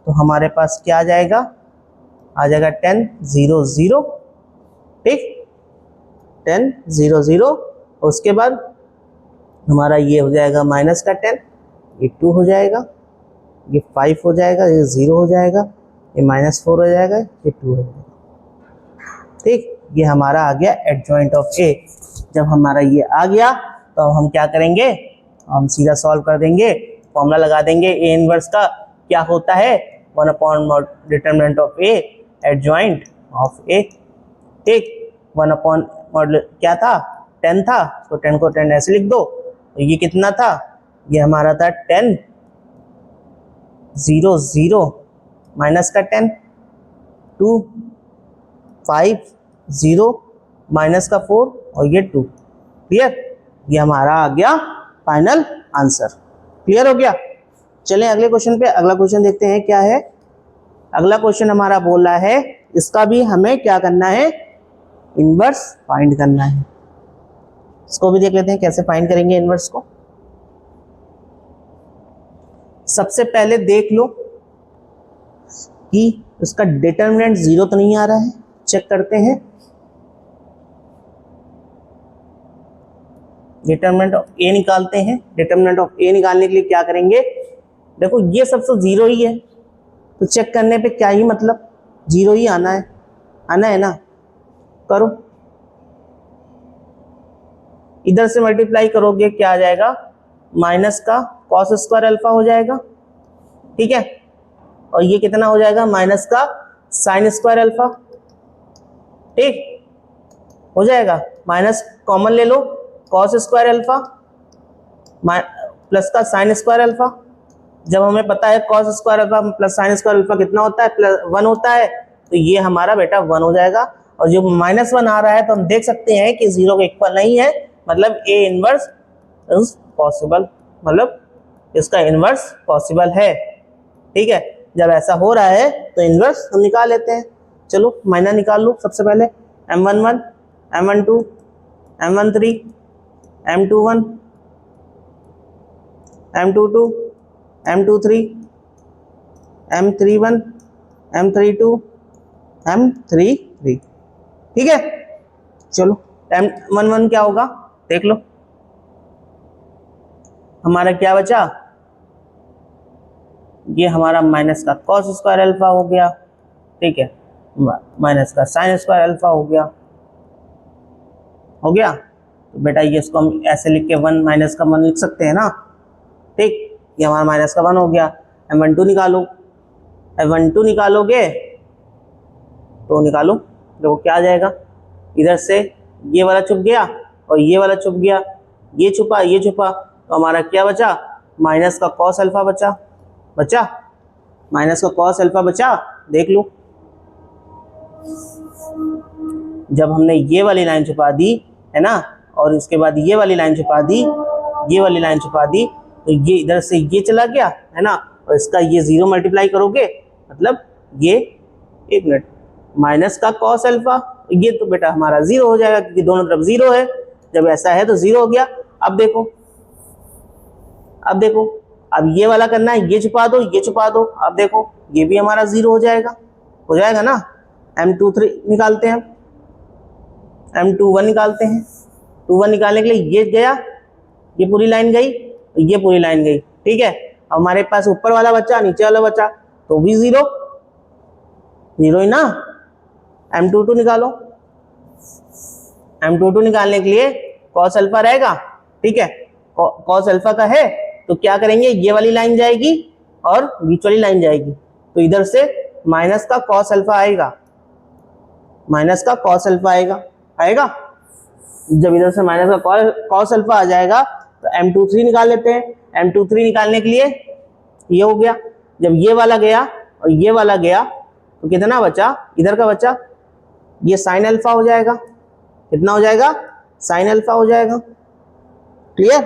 तो हमारे पास क्या आ जाएगा, 10 0 0। ठीक, 10 0 0। उसके बाद हमारा ये हो जाएगा माइनस का 10, ये 2 हो जाएगा, ये 5 हो जाएगा, ये 0 हो जाएगा, ये -4 हो जाएगा, ये 2 हो जाएगा। ठीक, ये हमारा आ गया एडजॉइंट ऑफ ए। जब हमारा ये आ गया तो हम क्या करेंगे, हम सीधा सॉल्व कर देंगे, फॉर्मूला लगा देंगे ए इनवर्स का। क्या होता है, 1 determinant of A adjoint of A. ठीक, 1 क्या था, 10 था, तो 10 को 10 ऐसे लिख दो। तो ये कितना था, ये हमारा था 10 0 0 माइनस का 10 2 5 0 माइनस का 4 और ये 2। क्लियर, ये हमारा आ गया फाइनल आंसर। क्लियर हो गया। चलें अगले क्वेश्चन पे। अगला क्वेश्चन देखते हैं क्या है। अगला क्वेश्चन हमारा बोल रहा है इसका भी हमें क्या करना है, इनवर्स फाइंड करना है। इसको भी देख लेते हैं कैसे फाइंड करेंगे इनवर्स को। सबसे पहले देख लो कि इसका डिटरमिनेंट 0 तो नहीं आ रहा है, चेक करते हैं। डिटरमिनेंट ऑफ ए निकालते हैं। डिटरमिनेंट ऑफ ए निकालने के लिए क्या करेंगे, देखो ये सब तो 0 ही है, तो चेक करने पे क्या ही मतलब, 0 ही आना है ना। करो, इधर से मल्टीप्लाई करोगे क्या आ जाएगा, माइनस का कॉस स्क्वायर अल्फा हो जाएगा। ठीक है, और ये कितना हो जाएगा, माइनस का साइन स्क्वायर अल्फा। ठीक हो जाएगा, माइनस कॉमन ले लो, कॉस स्क्वायर अल्फा प्लस का साइन स्क्वायर अल्फा। जब हमें पता है cos square alpha plus sine square alpha कितना होता है, +1 होता है, तो ये हमारा बेटा 1 हो जाएगा। और जो -1 आ रहा है तो हम देख सकते हैं कि 0 के इक्वल नहीं है, मतलब ए इनवर्स इज पॉसिबल, मतलब इसका इनवर्स पॉसिबल है। ठीक है, जब ऐसा हो रहा है तो इनवर्स हम निकाल लेते हैं। चलो माइनर निकाल लो सबसे पहले, M11, M12, M13, M21, M22, M23, M31, M32, M33। ठीक है, चलो M11 क्या होगा देख लो, हमारा क्या बचा, ये हमारा माइनस का कॉस स्क्वायर अल्फा हो गया। ठीक है, माइनस का साइन स्क्वायर अल्फा हो गया, हो गया। तो बेटा ये इसको हम ऐसे लिख के 1 माइनस का 1 लिख सकते हैं ना। ठीक, ये हमारा माइनस का 1 हो गया। M12 निकालो, M12 निकालोगे तो निकालो, देखो क्या आ जाएगा, इधर से ये वाला छुप गया और ये वाला छुप गया, ये छुपा ये छुपा, तो हमारा क्या बचा, माइनस का कॉस अल्फा बचा माइनस का कॉस अल्फा बचा। देख लो, जब हमने ये वाली लाइन छुपा दी है ना, और इसके बाद ये वाली लाइन छुपा दी, ये वाली लाइन छुपा दी, तो ये इधर से ये चला गया है ना, और इसका ये 0 मल्टीप्लाई करोगे, मतलब ये, एक मिनट, माइनस का कॉस अल्फा, ये तो बेटा हमारा 0 हो जाएगा क्योंकि दोनों तरफ 0 है। जब ऐसा है तो 0 हो गया। अब देखो, अब ये वाला करना है, ये छुपा दो ये छुपा दो, अब देखो ये भी हमारा 0 हो जाएगा ना। M23 निकालते हैं, M21 निकालते हैं। 21 निकालने के लिए ये गया, ये पूरी लाइन गई, ये पूरी लाइन गई। ठीक है, हमारे पास ऊपर वाला बचा, नीचे वाला बचा, तो भी 0 ही ना। M22 निकालो, M22 निकालने के लिए कॉस अल्फा रहेगा। ठीक है, कॉस अल्फा का है तो क्या करेंगे, ये वाली लाइन जाएगी और बीच वाली लाइन जाएगी, तो इधर से माइनस का कॉस अल्फा आएगा, माइनस का कॉस अल्फा आएगा। जब इधर से माइनस का कॉस अल्फा आ जाएगा तो M23 निकाल लेते हैं। M23 निकालने के लिए ये हो गया, जब ये वाला गया और ये वाला गया तो कितना बचा, इधर का बचा, ये साइन अल्फा हो जाएगा। कितना हो जाएगा, साइन अल्फा हो जाएगा। क्लियर।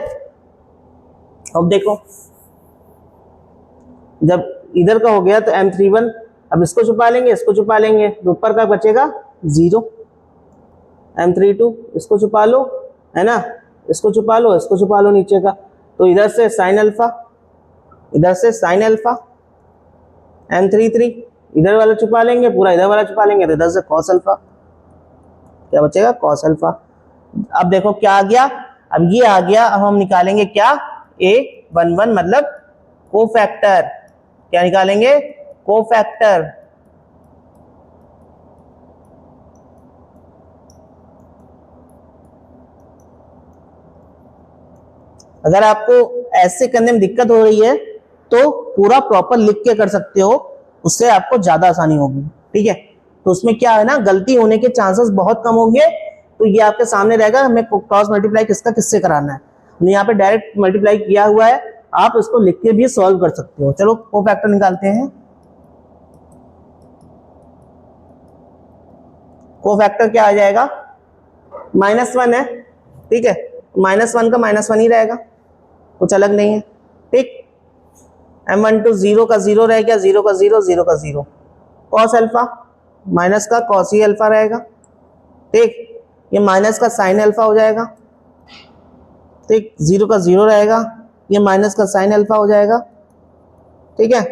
अब देखो, जब इधर का हो गया तो M31, अब इसको छुपा लेंगे इसको छुपा लेंगे, तो ऊपर का बचेगा 0। M32 इसको छुपा लो है ना, इसको छुपा लो इसको छुपा लो नीचे का, तो इधर से साइन अल्फा, इधर से साइन अल्फा। M33 इधर वाला छुपा लेंगे, पूरा इधर वाला छुपा लेंगे, तो इधर से कॉस अल्फा, क्या बचेगा, कॉस अल्फा। अब देखो क्या आ गया, अब ये आ गया। अब हम निकालेंगे क्या, A11 मतलब कोफैक्टर। क्या निकालेंगे, कोफैक्टर। अगर आपको ऐसे करने में दिक्कत हो रही है तो पूरा प्रॉपर लिख के कर सकते हो, उससे आपको ज्यादा आसानी होगी। ठीक है, तो उसमें क्या है ना, गलती होने के चांसेस बहुत कम होंगे। तो ये आपके सामने रहेगा, हमें क्रॉस मल्टीप्लाई किसका किससे कराना है। हमने यहाँ पे डायरेक्ट मल्टीप्लाई किया हुआ है, आप इसको लिख के भी सॉल्व कर सकते हो। चलो कोफैक्टर निकालते हैं। कोफैक्टर क्या आ जाएगा, -1 है। ठीक है, -1 का -1 ही रहेगा, कुछ अलग नहीं है। ठीक, M12 0 का 0 रह गया, 0 का 0, 0 का 0। कॉस अल्फा, माइनस का कॉस ही अल्फा रहेगा। ठीक, ये माइनस का साइन अल्फा हो जाएगा। ठीक, 0 का 0 रहेगा, ये माइनस का साइन अल्फा हो जाएगा। ठीक है,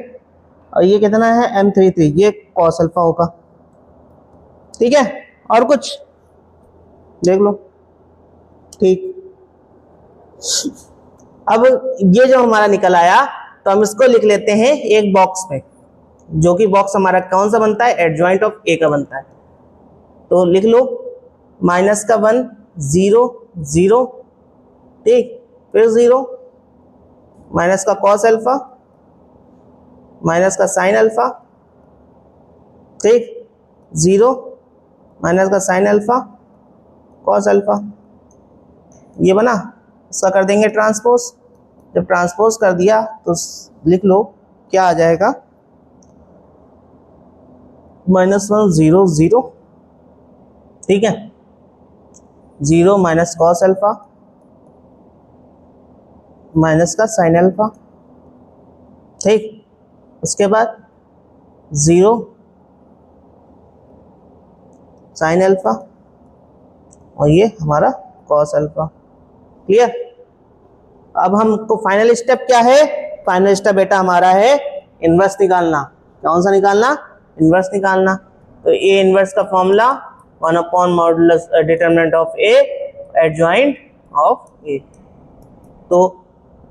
और ये कितना है, M33, ये कॉस अल्फा होगा। ठीक है, और कुछ देख लो। ठीक, अब ये जो हमारा निकल आया तो हम इसको लिख लेते हैं एक बॉक्स में, जो कि बॉक्स हमारा कौन सा बनता है, एडजॉइंट ऑफ ए का बनता है। तो लिख लो -1 0 0, ठीक, फिर 0, माइनस का कॉस अल्फा, माइनस का साइन अल्फा, ठीक, 0, माइनस का साइन अल्फा, कॉस अल्फा। ये बना, इसका कर देंगे ट्रांसपोज। जब ट्रांसपोज कर दिया तो लिख लो क्या आ जाएगा, -1 0 0, ठीक है, 0 माइनस कॉस अल्फा माइनस का साइन अल्फा, ठीक। उसके बाद 0 साइन अल्फा और ये हमारा कॉस अल्फा। क्लियर। अब हमको फाइनल स्टेप क्या है? फाइनल स्टेप बेटा हमारा है इनवर्स निकालना। कौन सा निकालना? इनवर्स निकालना। तो ए इनवर्स का formula 1 upon modulus determinant of A adjoint of A. तो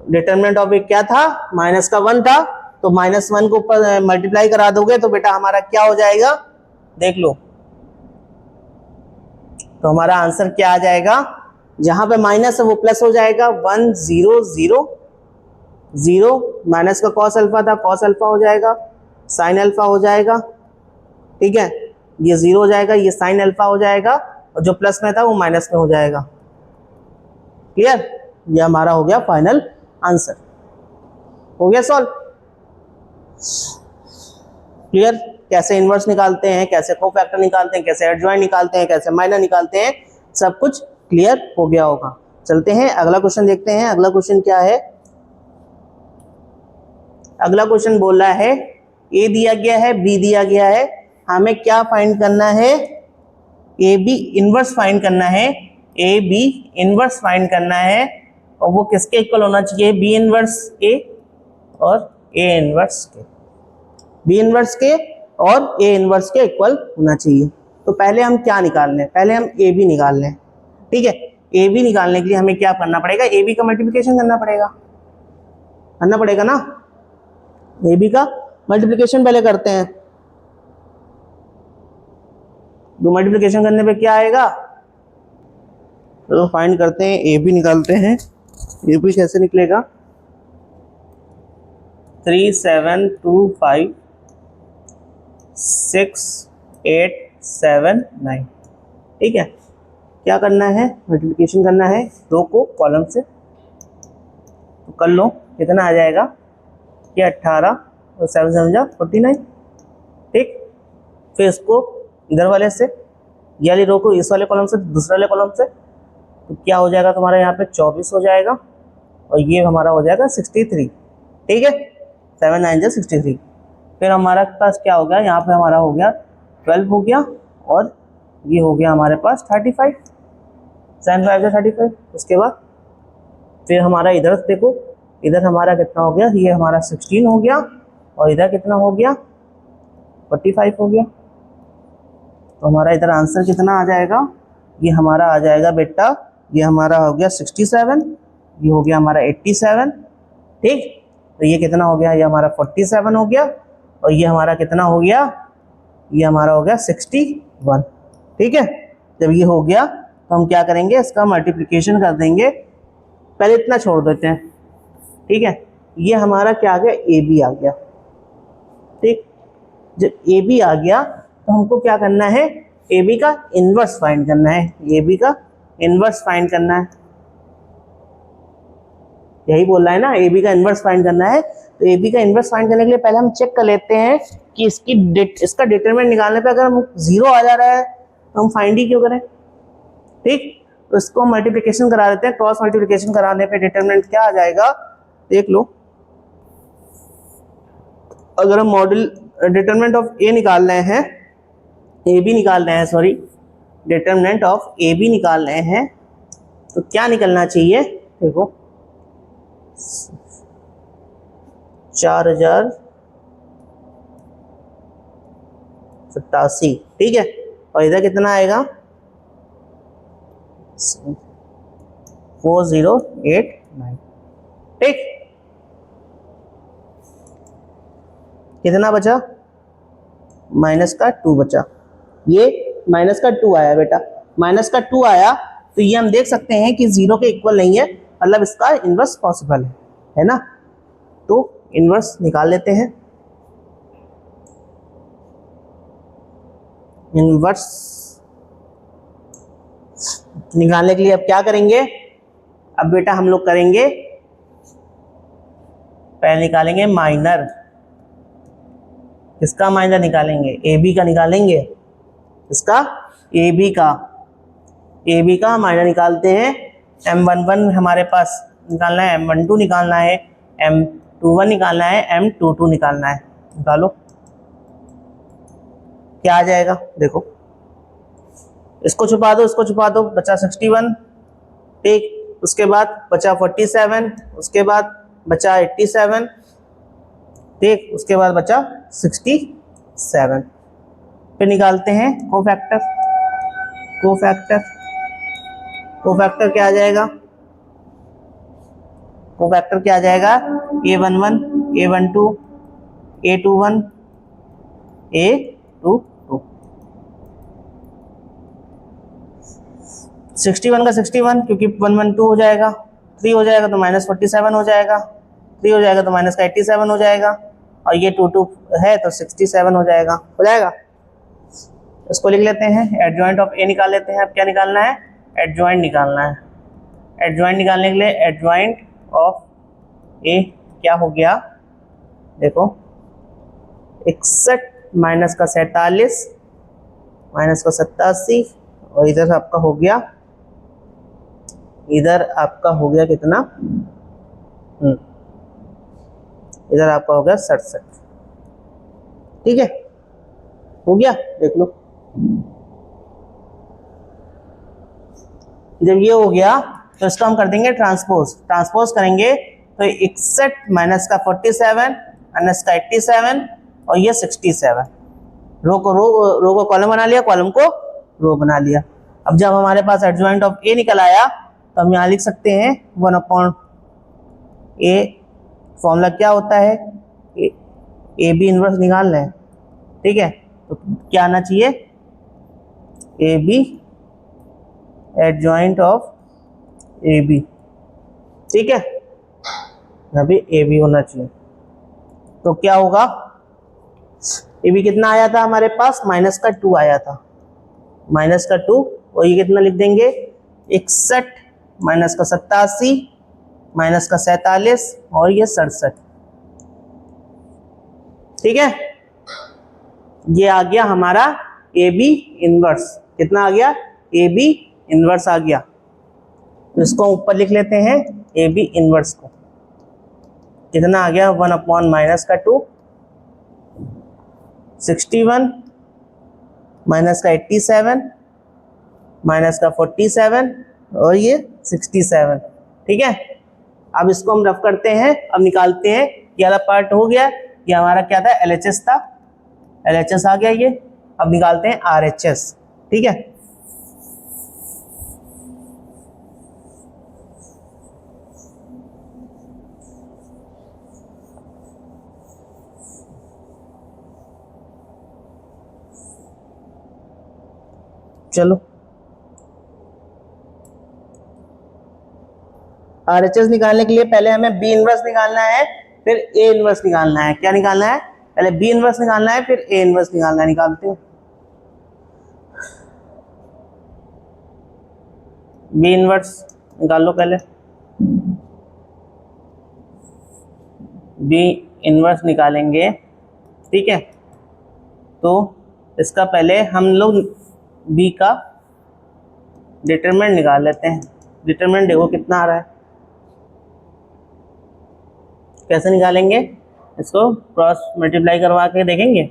डिटरमिनेंट ऑफ ए क्या था? माइनस का 1 था, तो -1 को ऊपर मल्टीप्लाई करा दोगे तो बेटा हमारा क्या हो जाएगा? देख लो, तो हमारा आंसर क्या आ जाएगा? जहां पे माइनस है वो प्लस हो जाएगा। 1 0 0 0 माइनस का कॉस अल्फा था, कॉस अल्फा हो जाएगा, साइन अल्फा हो जाएगा, ठीक है। ये 0 हो जाएगा, ये साइन अल्फा हो जाएगा, और जो प्लस में था वो माइनस में हो जाएगा। क्लियर। ये हमारा हो गया फाइनल आंसर। हो गया सॉल्व। क्लियर। कैसे इनवर्स निकालते हैं, कैसे कोफैक्टर निकालते हैं, कैसे एडजॉइंट निकालते हैं, कैसे माइनर निकालते हैं, सब कुछ क्लियर हो गया होगा। चलते हैं अगला क्वेश्चन देखते हैं। अगला क्वेश्चन क्या है? अगला क्वेश्चन बोल रहा है ए दिया गया है, बी दिया गया है, हमें क्या फाइंड करना है? ए बी इनवर्स फाइंड करना है। ए बी इनवर्स फाइंड करना है, और वो किसके इक्वल होना चाहिए? बी इनवर्स ए और ए इनवर्स के, बी इनवर्स के और ए इनवर्स के इक्वल होना चाहिए। तो पहले हम क्या निकाल लें? पहले हम ए बी निकाल लें, ठीक है। ए बी निकालने के लिए हमें क्या करना पड़ेगा? ए बी का मल्टीप्लिकेशन करना पड़ेगा ना। ए बी का मल्टीप्लिकेशन पहले करते हैं। तो मल्टीप्लिकेशन करने पे क्या आएगा? तो फाइंड करते हैं, ए बी निकालते हैं। ए बी कैसे निकलेगा? 3 7 2 5 6 8 7 9, ठीक है। क्या करना है? मल्टीप्लिकेशन करना है रो को कॉलम से। तो कर लो, कितना आ जाएगा? ये 18 और 7 7 49, ठीक। फिर इसको इधर वाले से, ये वाली रो को इस वाले कॉलम से दूसरे वाले कॉलम से, तो क्या हो जाएगा तुम्हारा? यहाँ पे 24 हो जाएगा, और ये हमारा हो जाएगा 63, ठीक है। 7 9 63। फिर हमारा पास क्या हो गया? यहाँ पे हमारा हो गया 12 हो गया, और ये हो गया हमारे पास 35, 7 5 35। उसके बाद फिर हमारा इधर देखो, इधर हमारा कितना हो गया? ये हमारा 16 हो गया, और इधर कितना हो गया? 45 हो गया। तो हमारा इधर आंसर कितना आ जाएगा? ये हमारा आ जाएगा बेटा, ये हमारा हो गया 67, ये हो गया हमारा 87, ठीक। तो ये कितना हो गया? ये हमारा 47 हो गया, और ये हमारा कितना हो गया? ये हमारा हो गया 61, ठीक है। जब ये हो गया तो हम क्या करेंगे? इसका मल्टीप्लिकेशन कर देंगे। पहले इतना छोड़ देते हैं, ठीक है। ये हमारा क्या आ गया? ए बी आ गया, ठीक। जब ए बी आ गया तो हमको क्या करना है? ए बी का इनवर्स फाइंड करना है। ए बी का इनवर्स फाइंड करना है, यही बोल रहा है ना, ए बी का इनवर्स फाइंड करना है। तो ए बी का इनवर्स फाइंड करने के लिए पहले हम चेक कर लेते हैं कि इसका डिटरमिनेंट निकालने पे अगर हम 0 आ जा रहा है तो हम फाइंड ही क्यों करें, ठीक। तो इसको मल्टीप्लिकेशन करा देते हैं। क्रॉस मल्टीप्लिकेशन कराने पे डिटरमिनेंट क्या आ जाएगा? देख लो, अगर हम मॉडल डिटरमिनेंट ऑफ ए निकाल रहे हैं, ए बी निकाल रहे हैं, sorry, determinant of A B निकाल रहे हैं, तो क्या निकलना चाहिए? देखो 4087, ठीक है। और इधर कितना आएगा? 4089, ठीक। कितना बचा? माइनस का 2 बचा। ये माइनस का 2 आया बेटा, माइनस का 2 आया, तो ये हम देख सकते हैं कि 0 के इक्वल नहीं है, मतलब इसका इनवर्स पॉसिबल है ना। तो इनवर्स निकाल लेते हैं। इनवर्स निकालने के लिए अब क्या करेंगे? अब बेटा हम लोग करेंगे, पहले निकालेंगे माइनर। किसका माइनर निकालेंगे? ए बी का निकालेंगे। इसका ए बी का माइनर निकालते हैं। M11 हमारे पास निकालना है, M12 निकालना है, M21 निकालना है, M22 निकालना है। निकालो क्या आ जाएगा, देखो इसको छुपा दो, इसको छुपा दो, बचा 61। ठीक, उसके बाद बचा 47, उसके बाद बचा 87, ठीक, उसके बाद बचा 67। फिर निकालते हैं कोफैक्टर। कोफैक्टर क्या आ जाएगा, कोफैक्टर क्या आ जाएगा, A11, A12, A21, A22। 61 का 61, क्योंकि 112 हो जाएगा, 3 हो जाएगा तो -47 हो जाएगा, 3 हो जाएगा तो माइनस का 87 हो जाएगा, और ये 22 है तो 67 हो जाएगा। इसको लिख लेते हैं, एडजॉइंट ऑफ ए निकाल लेते हैं। अब क्या निकालना है, एडजॉइंट निकालना है। एडजॉइंट निकालने के लिए एडजॉइंट ऑफ ए क्या हो गया, देखो 61 माइनस का 47 माइनस का 87, और इधर आपका हो गया, इधर आपका हो गया कितना, इधर आपका हो गया 67। ठीक है, हो गया, देख लो। जब ये हो गया तो इसका हम कर देंगे ट्रांसपोज करेंगे तो 61 माइनस का 47 माइनस का 87 और ये 67। रो को कॉलम बना लिया, कॉलम को रो बना लिया। अब जब हमारे पास एडजॉइंट ऑफ ए निकल आया तो हम यहाँ लिख सकते हैं 1/a। फॉर्मूला क्या होता है, ए बी इनवर्स निकालना है। ठीक है, तो क्या आना चाहिए, A B adjoint of A B. ठीक है, अभी ए बी होना चाहिए। तो क्या होगा, ए बी कितना आया था हमारे पास, माइनस का 2 आया था, माइनस का 2, और ये कितना लिख देंगे 61 माइनस का 87 माइनस का 47 और ये 67। ठीक है, ये आ गया हमारा ए बी इनवर्स। कितना आ गया, ए बी इनवर्स आ गया। तो इसको ऊपर लिख लेते हैं ए बी इनवर्स को। कितना आ गया, 1 माइनस का 2, 61 माइनस का 87 माइनस का 47 और ये 67। ठीक है, अब इसको हम रफ करते हैं, अब निकालते हैं। ये वाला पार्ट हो गया, ये हमारा क्या था, LHS था, LHS आ गया ये। अब निकालते हैं RHS। ठीक है, चलो RHS निकालने के लिए पहले हमें बी इनवर्स निकालना है, फिर ए इनवर्स निकालना है। क्या निकालना है, पहले बी इनवर्स निकालना है, फिर ए इनवर्स निकालना है। निकालते हैं, बी इनवर्स निकाल लो पहले। बी इनवर्स निकालेंगे, ठीक है, तो इसका पहले हम लोग बी का डिटरमिनेंट निकाल लेते हैं। डिटरमिनेंट देखो कितना आ रहा है, कैसे निकालेंगे, इसको क्रॉस मल्टीप्लाई करवा के देखेंगे।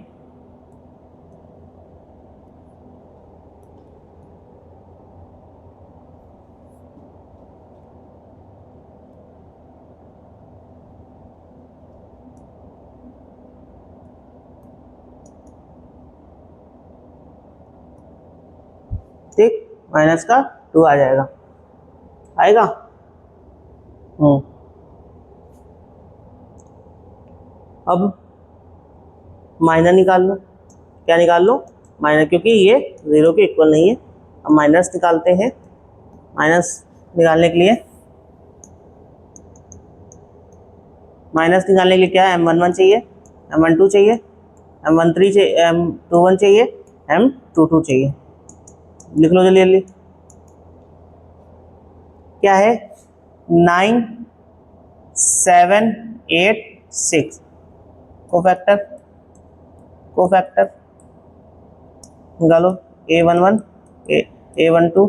ठीक, माइनस का 2 आ जाएगा, आएगा। अब माइनर निकाल लो। क्या निकाल लो, माइनर, क्योंकि ये 0 के इक्वल नहीं है। अब माइनस निकालते हैं। माइनस निकालने के लिए क्या है, M11 चाहिए, M12 चाहिए, M13 चाहिए, M21 चाहिए, M22 चाहिए। लिख लो जल्दी जल्दी। क्या है, 9 7 8 6। कोफैक्टर निकालो, A11 A12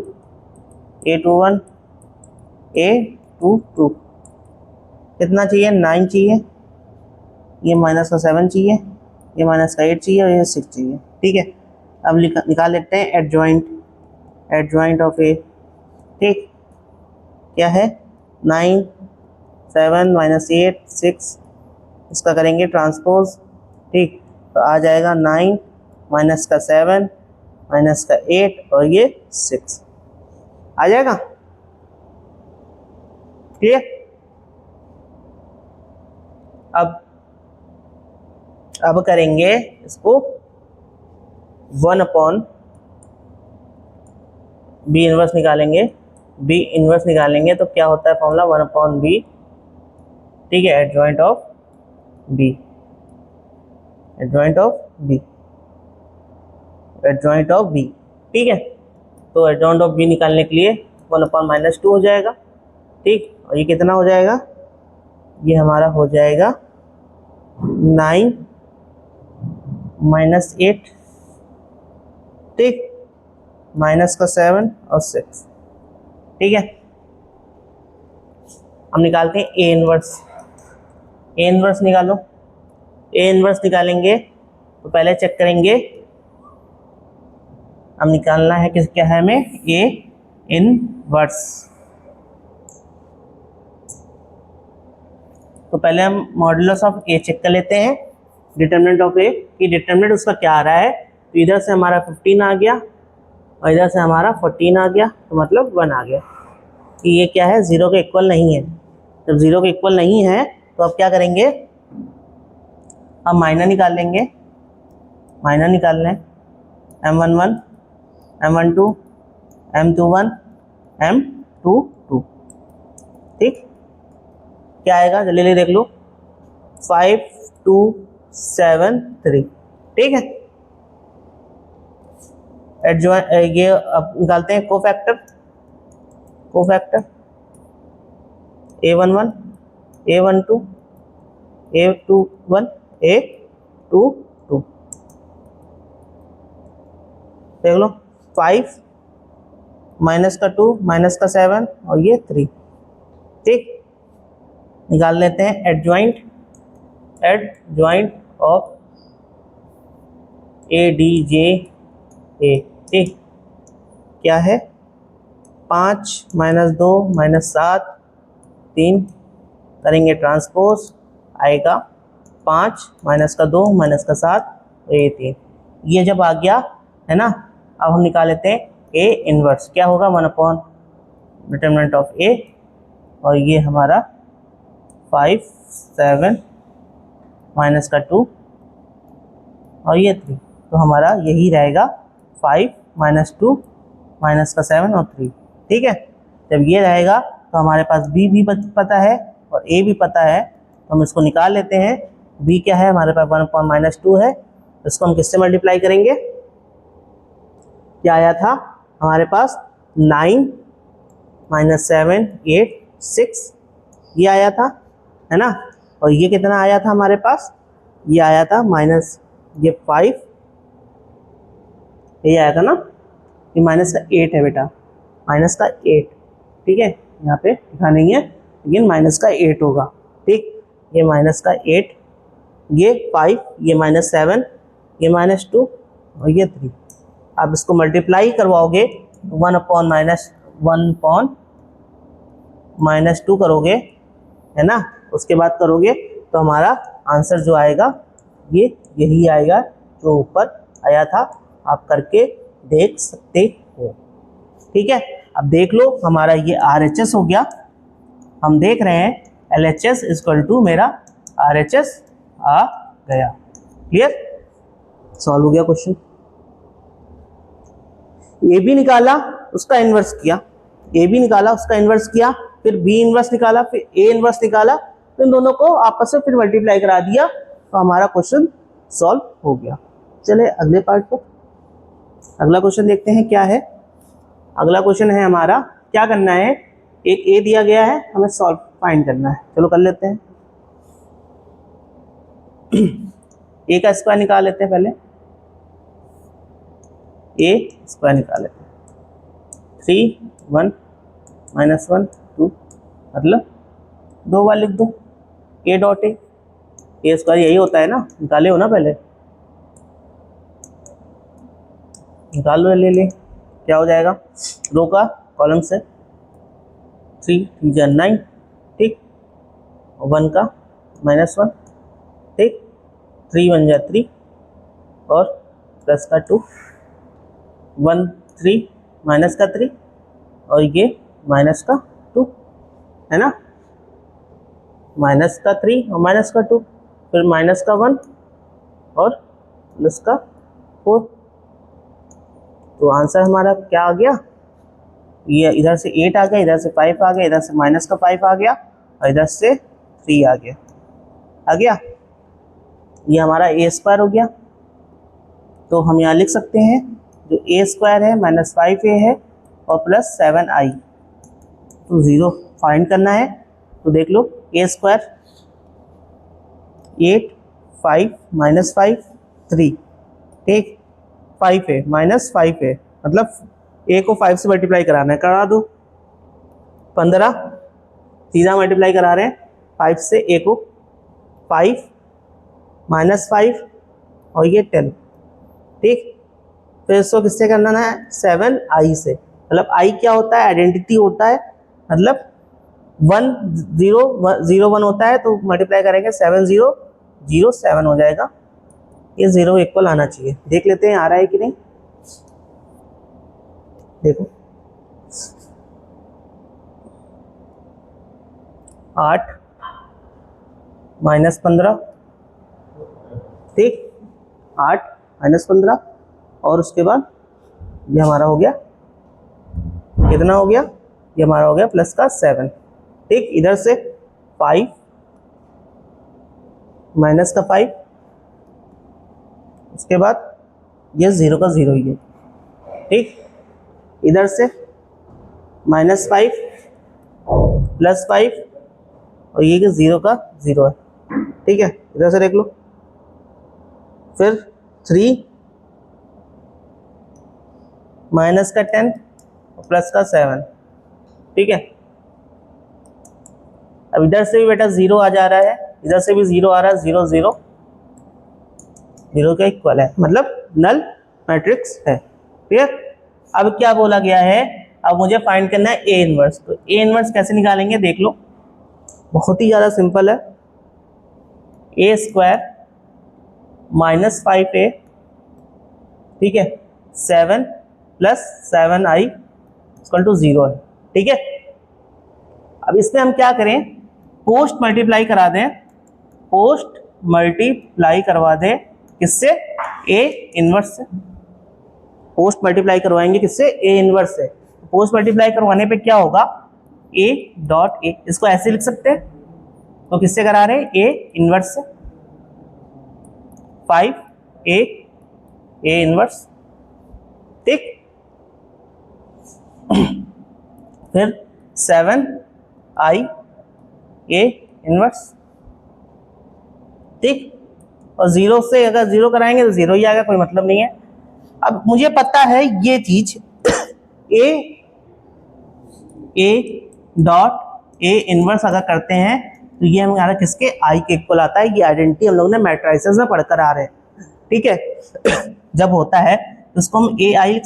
A21 A22 कितना चाहिए, 9 चाहिए, ये माइनस का 7 चाहिए, ये माइनस का 8 चाहिए और ये 6 चाहिए। ठीक है, अब निकाल लेते हैं एडजॉइंट ऑफ ए। ठीक, क्या है 9 7 माइनस 8 6, इसका करेंगे ट्रांसपोज। ठीक, तो आ जाएगा 9 माइनस का 7 माइनस का 8 और ये 6 आ जाएगा। ठीक है, अब करेंगे इसको 1 अपॉन बी इनवर्स निकालेंगे। बी इनवर्स निकालेंगे तो क्या होता है फॉर्मूला 1 अपॉन बी। ठीक है, adjoint of B, adjoint of B, adjoint of B. ठीक है, तो एडजॉइंट ऑफ बी निकालने के लिए 1 अपॉन -2 हो जाएगा। ठीक, और ये कितना हो जाएगा, ये हमारा हो जाएगा 9 माइनस 8, ठीक, माइनस का 7 और 6। ठीक है, हम निकालते हैं ए इनवर्स। ए इनवर्स निकालो। ए इनवर्स निकालेंगे तो पहले चेक करेंगे, हम निकालना है किस, क्या है हमें, ए इनवर्स। तो पहले हम मॉड्यूलस ऑफ ए चेक कर लेते हैं, डिटरमिनेंट ऑफ ए की डिटरमिनेंट उसका क्या आ रहा है। तो इधर से हमारा 15 आ गया और इधर से हमारा 14 आ गया, तो मतलब 1 आ गया कि ये क्या है, 0 के इक्वल नहीं है। जब 0 के इक्वल नहीं है तो अब क्या करेंगे, अब माइनर निकाल लेंगे। माइनर निकाल लें, M11 M12 M21 M22। ठीक, क्या आएगा जल्दी जल्दी देख लो, 5 2 7 3। ठीक है, ये अब निकालते हैं cofactor. A11 A12 A21 A22 देख लो, 5 माइनस का 2 माइनस का 7 और ये 3। ठीक, निकाल लेते हैं adjoint of A D J A. ठीक, क्या है, 5 माइनस 2 माइनस 7 3, करेंगे ट्रांसपोज, आएगा 5 माइनस का 2 माइनस का 7 और ये 3। ये जब आ गया है ना, अब हम निकाल लेते हैं ए इनवर्स। क्या होगा, 1 अपॉन डिटरमिनेंट ऑफ ए और ये हमारा 5 7 माइनस का 2 और ये 3, तो हमारा यही रहेगा 5 माइनस 2 माइनस का 7 और 3। ठीक है, जब ये रहेगा तो हमारे पास बी भी पता है और ए भी पता है, तो हम इसको निकाल लेते हैं। बी क्या है हमारे पास, 1 अपॉन -2 है, तो इसको हम किससे मल्टीप्लाई करेंगे, क्या आया था हमारे पास, 9 माइनस 7 8 6, ये आया था, है ना। और ये कितना आया था हमारे पास, ये आया था माइनस ये 5, ये आया था ना, ये माइनस का 8 है बेटा, माइनस का 8। ठीक है, यहाँ पे लिखा नहीं है लेकिन माइनस का 8 होगा। ठीक, ये माइनस का 8, ये 5, ये -7, ये -2 और ये 3। आप इसको मल्टीप्लाई करवाओगे, 1 अपॉन -2 करोगे, है ना, उसके बाद करोगे तो हमारा आंसर जो आएगा ये यही आएगा जो ऊपर आया था। आप करके देख सकते हो। ठीक है, अब देख लो हमारा ये RHS हो गया। हम देख रहे हैं LHS इक्वल टू मेरा RHS आ गया। क्लियर, सॉल्व हो गया क्वेश्चन। ए भी निकाला, उसका इन्वर्स किया, ए भी निकाला, उसका इन्वर्स किया, फिर बी इन्वर्स निकाला, फिर ए इन्वर्स निकाला, तो इन दोनों को आपस में फिर मल्टीप्लाई करा दिया, तो हमारा क्वेश्चन सॉल्व हो गया। चले अगले पार्ट पर, अगला क्वेश्चन देखते हैं क्या है। अगला क्वेश्चन है हमारा, क्या करना है, एक ए दिया गया है, हमें सॉल्व फाइंड करना है। चलो कर लेते हैं। ए का स्क्वायर निकाल लेते हैं, पहले ए स्क्वायर निकाल लेते हैं। 3 1 -1 2, मतलब 2 बार लिख दो a डॉट ए स्क्वायर यही होता है ना, निकाले हो ना पहले, निकाल लो, ले ले, क्या हो जाएगा, रो का कॉलम से 3 3 9, ठीक, 1 का -1, ठीक, 3 1 3 और प्लस का 2, 1 3 माइनस का 3 और ये माइनस का 2 है ना, माइनस का 3 और माइनस का 2, फिर माइनस का 1 और प्लस का 4। तो आंसर हमारा क्या आ गया, ये इधर से 8 आ गया, इधर से 5 आ गया, इधर से माइनस का 5 आ गया और इधर से 3 आ गया, ये हमारा a स्क्वायर हो गया। तो हम यहाँ लिख सकते हैं जो a स्क्वायर है -5a है और प्लस 7i, तो 0 फाइंड करना है। तो देख लो a स्क्वायर 8 5 -5 3, ठीक, 5a -5a, मतलब a को 5 से मल्टीप्लाई कराना है, करा दो, 15 सीधा मल्टीप्लाई करा रहे हैं 5 से a को, 5 -5 और ये 10, ठीक, फिर इसको किससे करना है, 7i से, मतलब i क्या होता है, आइडेंटिटी होता है, मतलब 1 0 0 1 होता है, तो मल्टीप्लाई करेंगे 7 0 0 7 हो जाएगा, ये 0 इक्वल आना चाहिए, देख लेते हैं आ रहा है कि नहीं, देखो 8 -15, ठीक, 8 -15 और उसके बाद ये हमारा हो गया, कितना हो गया, ये हमारा हो गया प्लस का 7, ठीक, इधर से 5 माइनस का 5, उसके बाद ये 0 का 0 ही है, ठीक, इधर से -5 प्लस 5 और ये 0 का 0 है, ठीक है, इधर से देख लो, फिर 3 माइनस का 10 और प्लस का 7, ठीक है, अब इधर से भी बेटा 0 आ जा रहा है, इधर से भी 0 आ रहा है, 0 0 0 के इक्वल है, मतलब नल मैट्रिक्स है, क्लियर। अब क्या बोला गया है, अब मुझे फाइंड करना है ए इनवर्स, तो ए इनवर्स कैसे निकालेंगे देख लो, बहुत ही ज़्यादा सिंपल है, ए स्क्वायर -5a, ठीक है, 7 प्लस 7i इक्वल टू 0 है, ठीक है। अब इसमें हम क्या करें, पोस्ट मल्टीप्लाई करा दें, पोस्ट मल्टीप्लाई करवा दें किससे, ए इनवर्स से, पोस्ट मल्टीप्लाई करवाएंगे किससे, ए इनवर्स से, पोस्ट मल्टीप्लाई करवाने पे क्या होगा, ए डॉट ए, इसको ऐसे लिख सकते हैं, तो किससे करा रहे हैं, ए इनवर्स से, 5a ए इनवर्स, ठीक, फिर 7i ए इनवर्स, ठीक, और 0 से अगर 0 कराएंगे तो 0 ही आएगा, कोई मतलब नहीं है। अब मुझे पता है ये चीज ए डॉट ए इनवर्स अगर करते हैं तो ये हमारा किसके, आई के इक्वल आता है, ये आइडेंटिटी हम लोग ने मैट्रिसेस में पढ़कर आ रहे हैं, ठीक है। जब होता है तो इसको हम ए आई लिख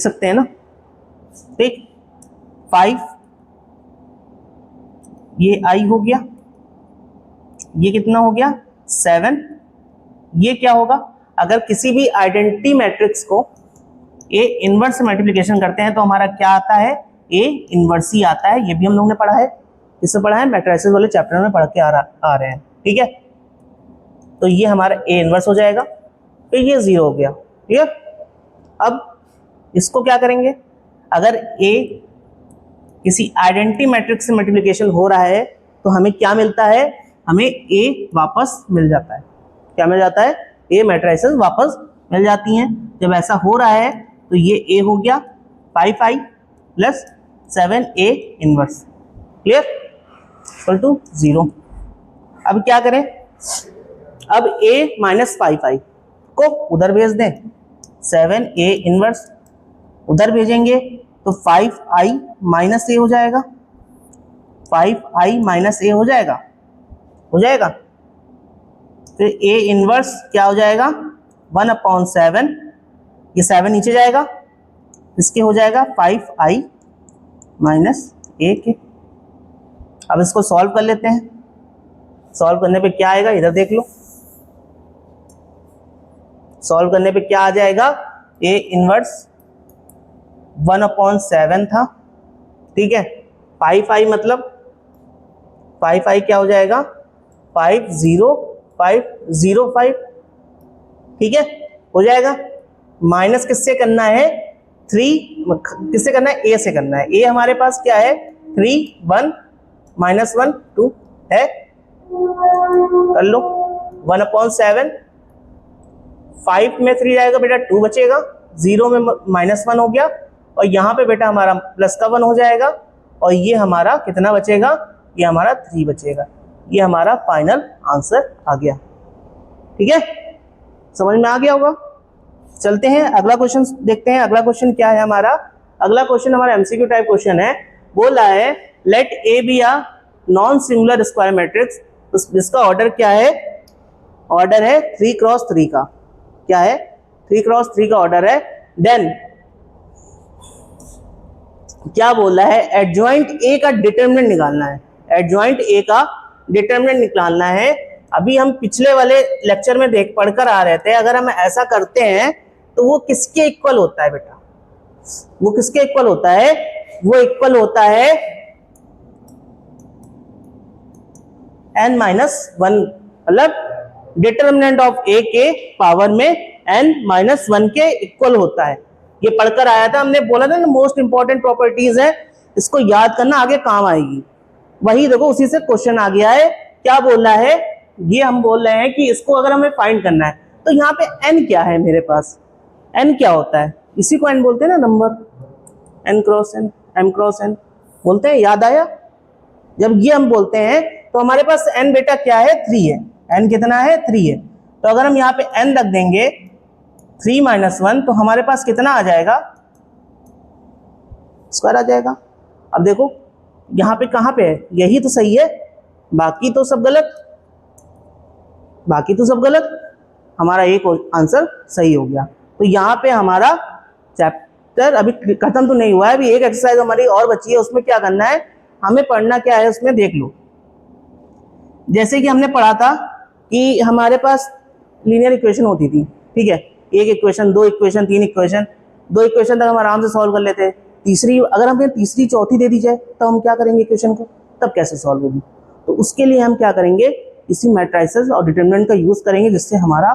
सकते हैं ना, ठीक, 5 ये आई हो गया, ये कितना हो गया 7, ये क्या होगा, अगर किसी भी आइडेंटिटी मैट्रिक्स को ए इनवर्स से मल्टीप्लिकेशन करते हैं तो हमारा क्या आता है, ए इनवर्स ही आता है, ये भी हम लोग ने पढ़ा है, किससे पढ़ा है, मैट्रिसेस वाले चैप्टर में पढ़ के आ रहे हैं, ठीक है। तो ये हमारा ए इनवर्स हो जाएगा, तो ये 0 हो गया, ठीक है। अब इसको क्या करेंगे, अगर ए किसी आइडेंटिटी मैट्रिक्स से मल्टीप्लिकेशन हो रहा है तो हमें क्या मिलता है, हमें ए वापस मिल जाता है, क्या मिल जाता है, ए मैट्रिसेस वापस मिल जाती हैं। जब ऐसा हो रहा है तो ये ए हो गया 5i plus 7a inverse, clear, equal to 0। अब क्या करें, अब a -5i को उधर भेज दें, 7a इनवर्स उधर भेजेंगे तो 5i माइनस ए हो जाएगा, 5i माइनस ए हो जाएगा, हो जाएगा। फिर ए इनवर्स क्या हो जाएगा 1/7, ये 7 नीचे जाएगा, इसके हो जाएगा 5i माइनस ए के। अब इसको सॉल्व कर लेते हैं, सॉल्व करने पे क्या आएगा इधर देख लो, सॉल्व करने पे क्या आ जाएगा, ए इनवर्स 1/7 था, ठीक है। 5i मतलब 5i क्या हो जाएगा 50505, ठीक है, हो जाएगा। माइनस किससे करना है 3, किससे करना है ए से करना है। ए हमारे पास क्या है 3 1 -1 2 है, कर लो 1/7, 5 में 3 जाएगा बेटा 2 बचेगा, 0 में -1 हो गया, और यहाँ पे बेटा हमारा प्लस का 1 हो जाएगा, और ये हमारा कितना बचेगा, ये हमारा 3 बचेगा। ये हमारा फाइनल आंसर आ गया, ठीक है, समझ में आ गया होगा। चलते हैं अगला क्वेश्चन देखते हैं। अगला क्वेश्चन क्या है हमारा, अगला क्वेश्चन हमारा एमसीक्यू टाइप क्वेश्चन है। बोला है let A B a non singular square matrix, जिसका ऑर्डर क्या है, ऑर्डर है 3x3 का, क्या है 3x3 का ऑर्डर है। देन क्या बोला है एडजॉइंट ए का डिटरमिनेंट निकालना है, एडजॉइंट ए का डिटरमिनेंट निकालना है। अभी हम पिछले वाले लेक्चर में पढ़कर आ रहे थे, अगर हम ऐसा करते हैं तो वो किसके इक्वल होता है बेटा, वो किसके इक्वल होता है, वो इक्वल होता है n-1, मतलब डिटरमिनेंट ऑफ ए के पावर में n-1 के इक्वल होता है। ये पढ़कर आया था, हमने बोला था ना मोस्ट इंपॉर्टेंट प्रॉपर्टीज है, इसको याद करना आगे काम आएगी। वही देखो उसी से क्वेश्चन आ गया है। क्या बोल रहा है, ये हम बोल रहे हैं कि इसको अगर हमें फाइंड करना है तो यहाँ पे n क्या है मेरे पास, n क्या होता है, इसी को n बोलते हैं ना, number n cross n m cross n बोलते हैं, याद आया। जब ये हम बोलते हैं तो हमारे पास n बेटा क्या है 3 है, n कितना है 3 है, तो अगर हम यहाँ पे n रख देंगे 3 - 1 तो हमारे पास कितना आ जाएगा, स्क्वायर आ जाएगा। अब देखो यहाँ पे कहाँ पे है, यही तो सही है, बाकी तो सब गलत, बाकी तो सब गलत, हमारा एक आंसर सही हो गया। तो यहाँ पे हमारा चैप्टर अभी खत्म तो नहीं हुआ है, अभी एक एक्सरसाइज हमारी और बची है, उसमें क्या करना है, हमें पढ़ना क्या है उसमें देख लो। जैसे कि हमने पढ़ा था कि हमारे पास लीनियर इक्वेशन होती थी, ठीक है, एक इक्वेशन, दो इक्वेशन, तीन इक्वेशन, दो इक्वेशन तक हम आराम से सॉल्व कर लेते हैं। तीसरी, अगर हमें तीसरी चौथी दे दी जाए तो हम क्या करेंगे इक्वेशन को, तब कैसे सॉल्व होगी। तो उसके लिए हम क्या करेंगे, इसी मैट्रिसेस और डिटरमिनेंट का यूज करेंगे, जिससे हमारा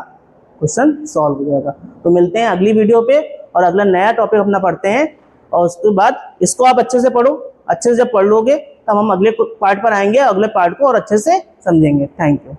क्वेश्चन सॉल्व हो जाएगा। तो मिलते हैं अगली वीडियो पे और अगला नया टॉपिक अपना पढ़ते हैं, और उसके बाद इसको आप अच्छे से पढ़ो, अच्छे से जब पढ़ लोगे तब हम अगले पार्ट पर आएंगे, अगले पार्ट को और अच्छे से समझेंगे। Thank you.